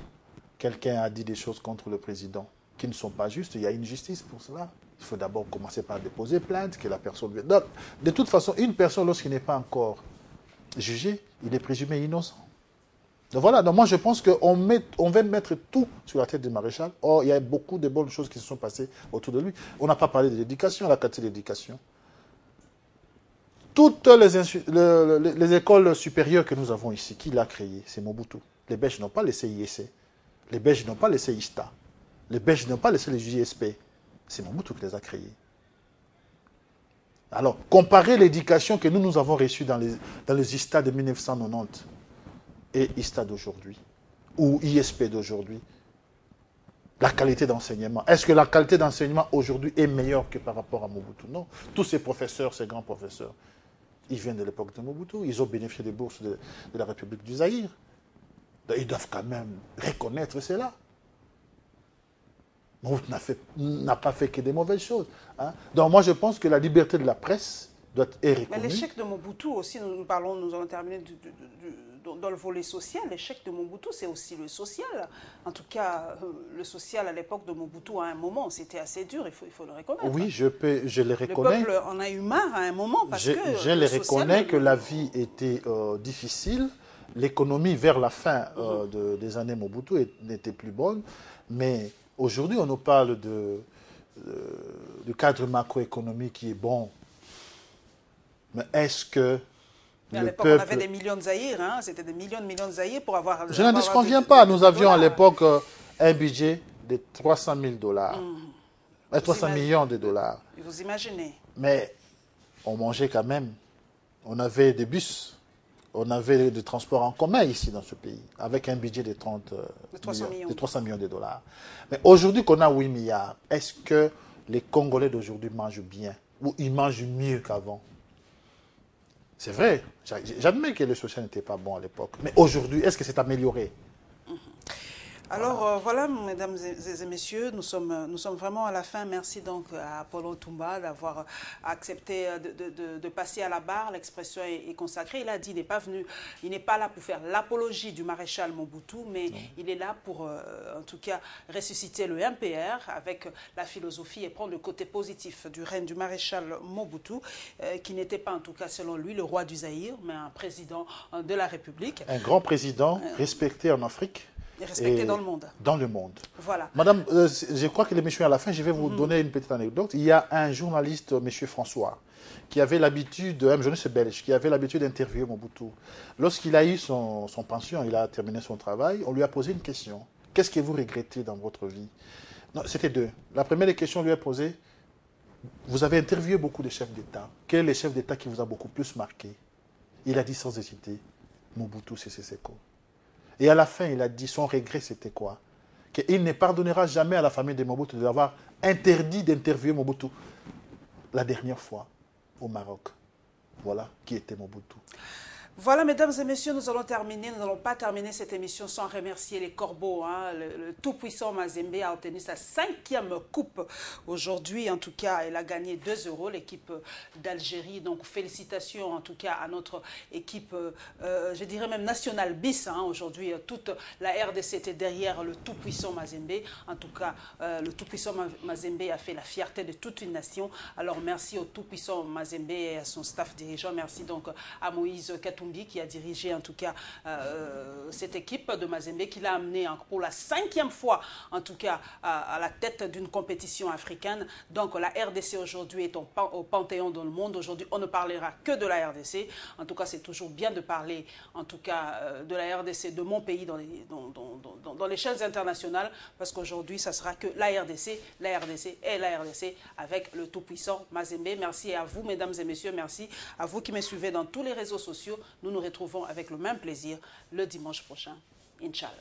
quelqu'un a dit des choses contre le président qui ne sont pas justes, il y a une justice pour cela. Il faut d'abord commencer par déposer plainte, que la personne... Donc, de toute façon, une personne, lorsqu'il n'est pas encore jugé, il est présumé innocent. Donc voilà, donc moi je pense qu'on va mettre tout sur la tête du maréchal. Or, il y a beaucoup de bonnes choses qui se sont passées autour de lui. On n'a pas parlé de l'éducation, la qualité de l'éducation. Toutes les écoles supérieures que nous avons ici, qui l'a créé? C'est Mobutu. Les Belges n'ont pas laissé IEC. Les Belges n'ont pas laissé ISTA. Les Belges n'ont pas laissé les JSP. C'est Mobutu qui les a créés. Alors, comparez l'éducation que nous avons reçue dans les ISTA de 1990 et ISTA d'aujourd'hui, ou ISP d'aujourd'hui, la qualité d'enseignement. Est-ce que la qualité d'enseignement aujourd'hui est meilleure que par rapport à Mobutu? Non. Tous ces professeurs, ces grands professeurs, ils viennent de l'époque de Mobutu. Ils ont bénéficié des bourses de la République du Zaïre. Ils doivent quand même reconnaître cela. Mobutu n'a pas fait que des mauvaises choses. Hein. Donc moi, je pense que la liberté de la presse doit être reconnue.
Mais l'échec de Mobutu aussi, nous allons terminer dans le volet social. L'échec de Mobutu, c'est aussi le social. En tout cas, le social à l'époque de Mobutu, à un moment, c'était assez dur, il faut le reconnaître.
Oui, je le reconnais.
Le peuple en a eu marre à un moment parce que...
Je le reconnais que la vie était difficile. L'économie, vers la fin des années Mobutu, n'était plus bonne. Mais aujourd'hui, on nous parle du cadre macroéconomique qui est bon. Mais est-ce que
à l'époque, on avait des millions de Zaïre, hein? C'était des millions de Zaïre pour avoir...
Je n'en disconviens pas. Nous avions à l'époque un budget de 300 000 $. 300 millions de dollars.
Vous imaginez.
Mais on mangeait quand même. On avait des bus. On avait des transports en commun ici dans ce pays, avec un budget de 300 millions de dollars. Mais aujourd'hui qu'on a 8 milliards, est-ce que les Congolais d'aujourd'hui mangent bien? Ou ils mangent mieux qu'avant? C'est vrai, j'admets que le social n'était pas bon à l'époque. Mais aujourd'hui, est-ce que c'est amélioré?
Alors voilà, mesdames et messieurs, nous sommes vraiment à la fin. Merci donc à Apollon Toumba d'avoir accepté de passer à la barre. L'expression est consacrée. Il a dit, il n'est pas là pour faire l'apologie du maréchal Mobutu, mais il est là pour, en tout cas, ressusciter le MPR avec la philosophie et prendre le côté positif du règne du maréchal Mobutu, qui n'était pas, en tout cas, selon lui, le roi du Zaïre, mais un président de la République.
Un grand président respecté en Afrique.
Respecté dans le monde.
Dans le monde.
Voilà.
Madame, je crois que l'émission est à la fin. Je vais vous donner une petite anecdote. Il y a un journaliste, M. François, qui avait l'habitude, un journaliste belge, qui avait l'habitude d'interviewer Mobutu. Lorsqu'il a eu son pension, il a terminé son travail, on lui a posé une question. Qu'est-ce que vous regrettez dans votre vie? C'était deux. La première question, on lui a posé, vous avez interviewé beaucoup de chefs d'État. Quel est le chef d'État qui vous a beaucoup plus marqué? Il a dit sans hésiter, Mobutu Sese Seko. Et à la fin, il a dit, son regret, c'était quoi? Qu'il ne pardonnera jamais à la famille de Mobutu d'avoir interdit d'interviewer Mobutu la dernière fois au Maroc. Voilà qui était Mobutu.
Voilà, mesdames et messieurs, nous allons terminer. Nous n'allons pas terminer cette émission sans remercier les Corbeaux. Hein. Le tout-puissant Mazembe a obtenu sa 5e coupe aujourd'hui. En tout cas, elle a gagné 2 €, l'équipe d'Algérie. Donc, félicitations en tout cas à notre équipe, je dirais même nationale bis. Hein. Aujourd'hui, toute la RDC était derrière le tout-puissant Mazembe. En tout cas, le tout-puissant Mazembe a fait la fierté de toute une nation. Alors, merci au tout-puissant Mazembe et à son staff dirigeant. Merci donc à Moïse Katumbi qui a dirigé en tout cas cette équipe de Mazembe, qui l'a amené pour la 5e fois en tout cas à la tête d'une compétition africaine. Donc la RDC aujourd'hui est au panthéon dans le monde. Aujourd'hui on ne parlera que de la RDC. En tout cas c'est toujours bien de parler en tout cas de la RDC, de mon pays dans les chaînes internationales, parce qu'aujourd'hui ça sera que la RDC et la RDC avec le tout-puissant Mazembe. Merci à vous mesdames et messieurs, merci à vous qui me suivez dans tous les réseaux sociaux. Nous nous retrouvons avec le même plaisir le dimanche prochain, Inch'Allah.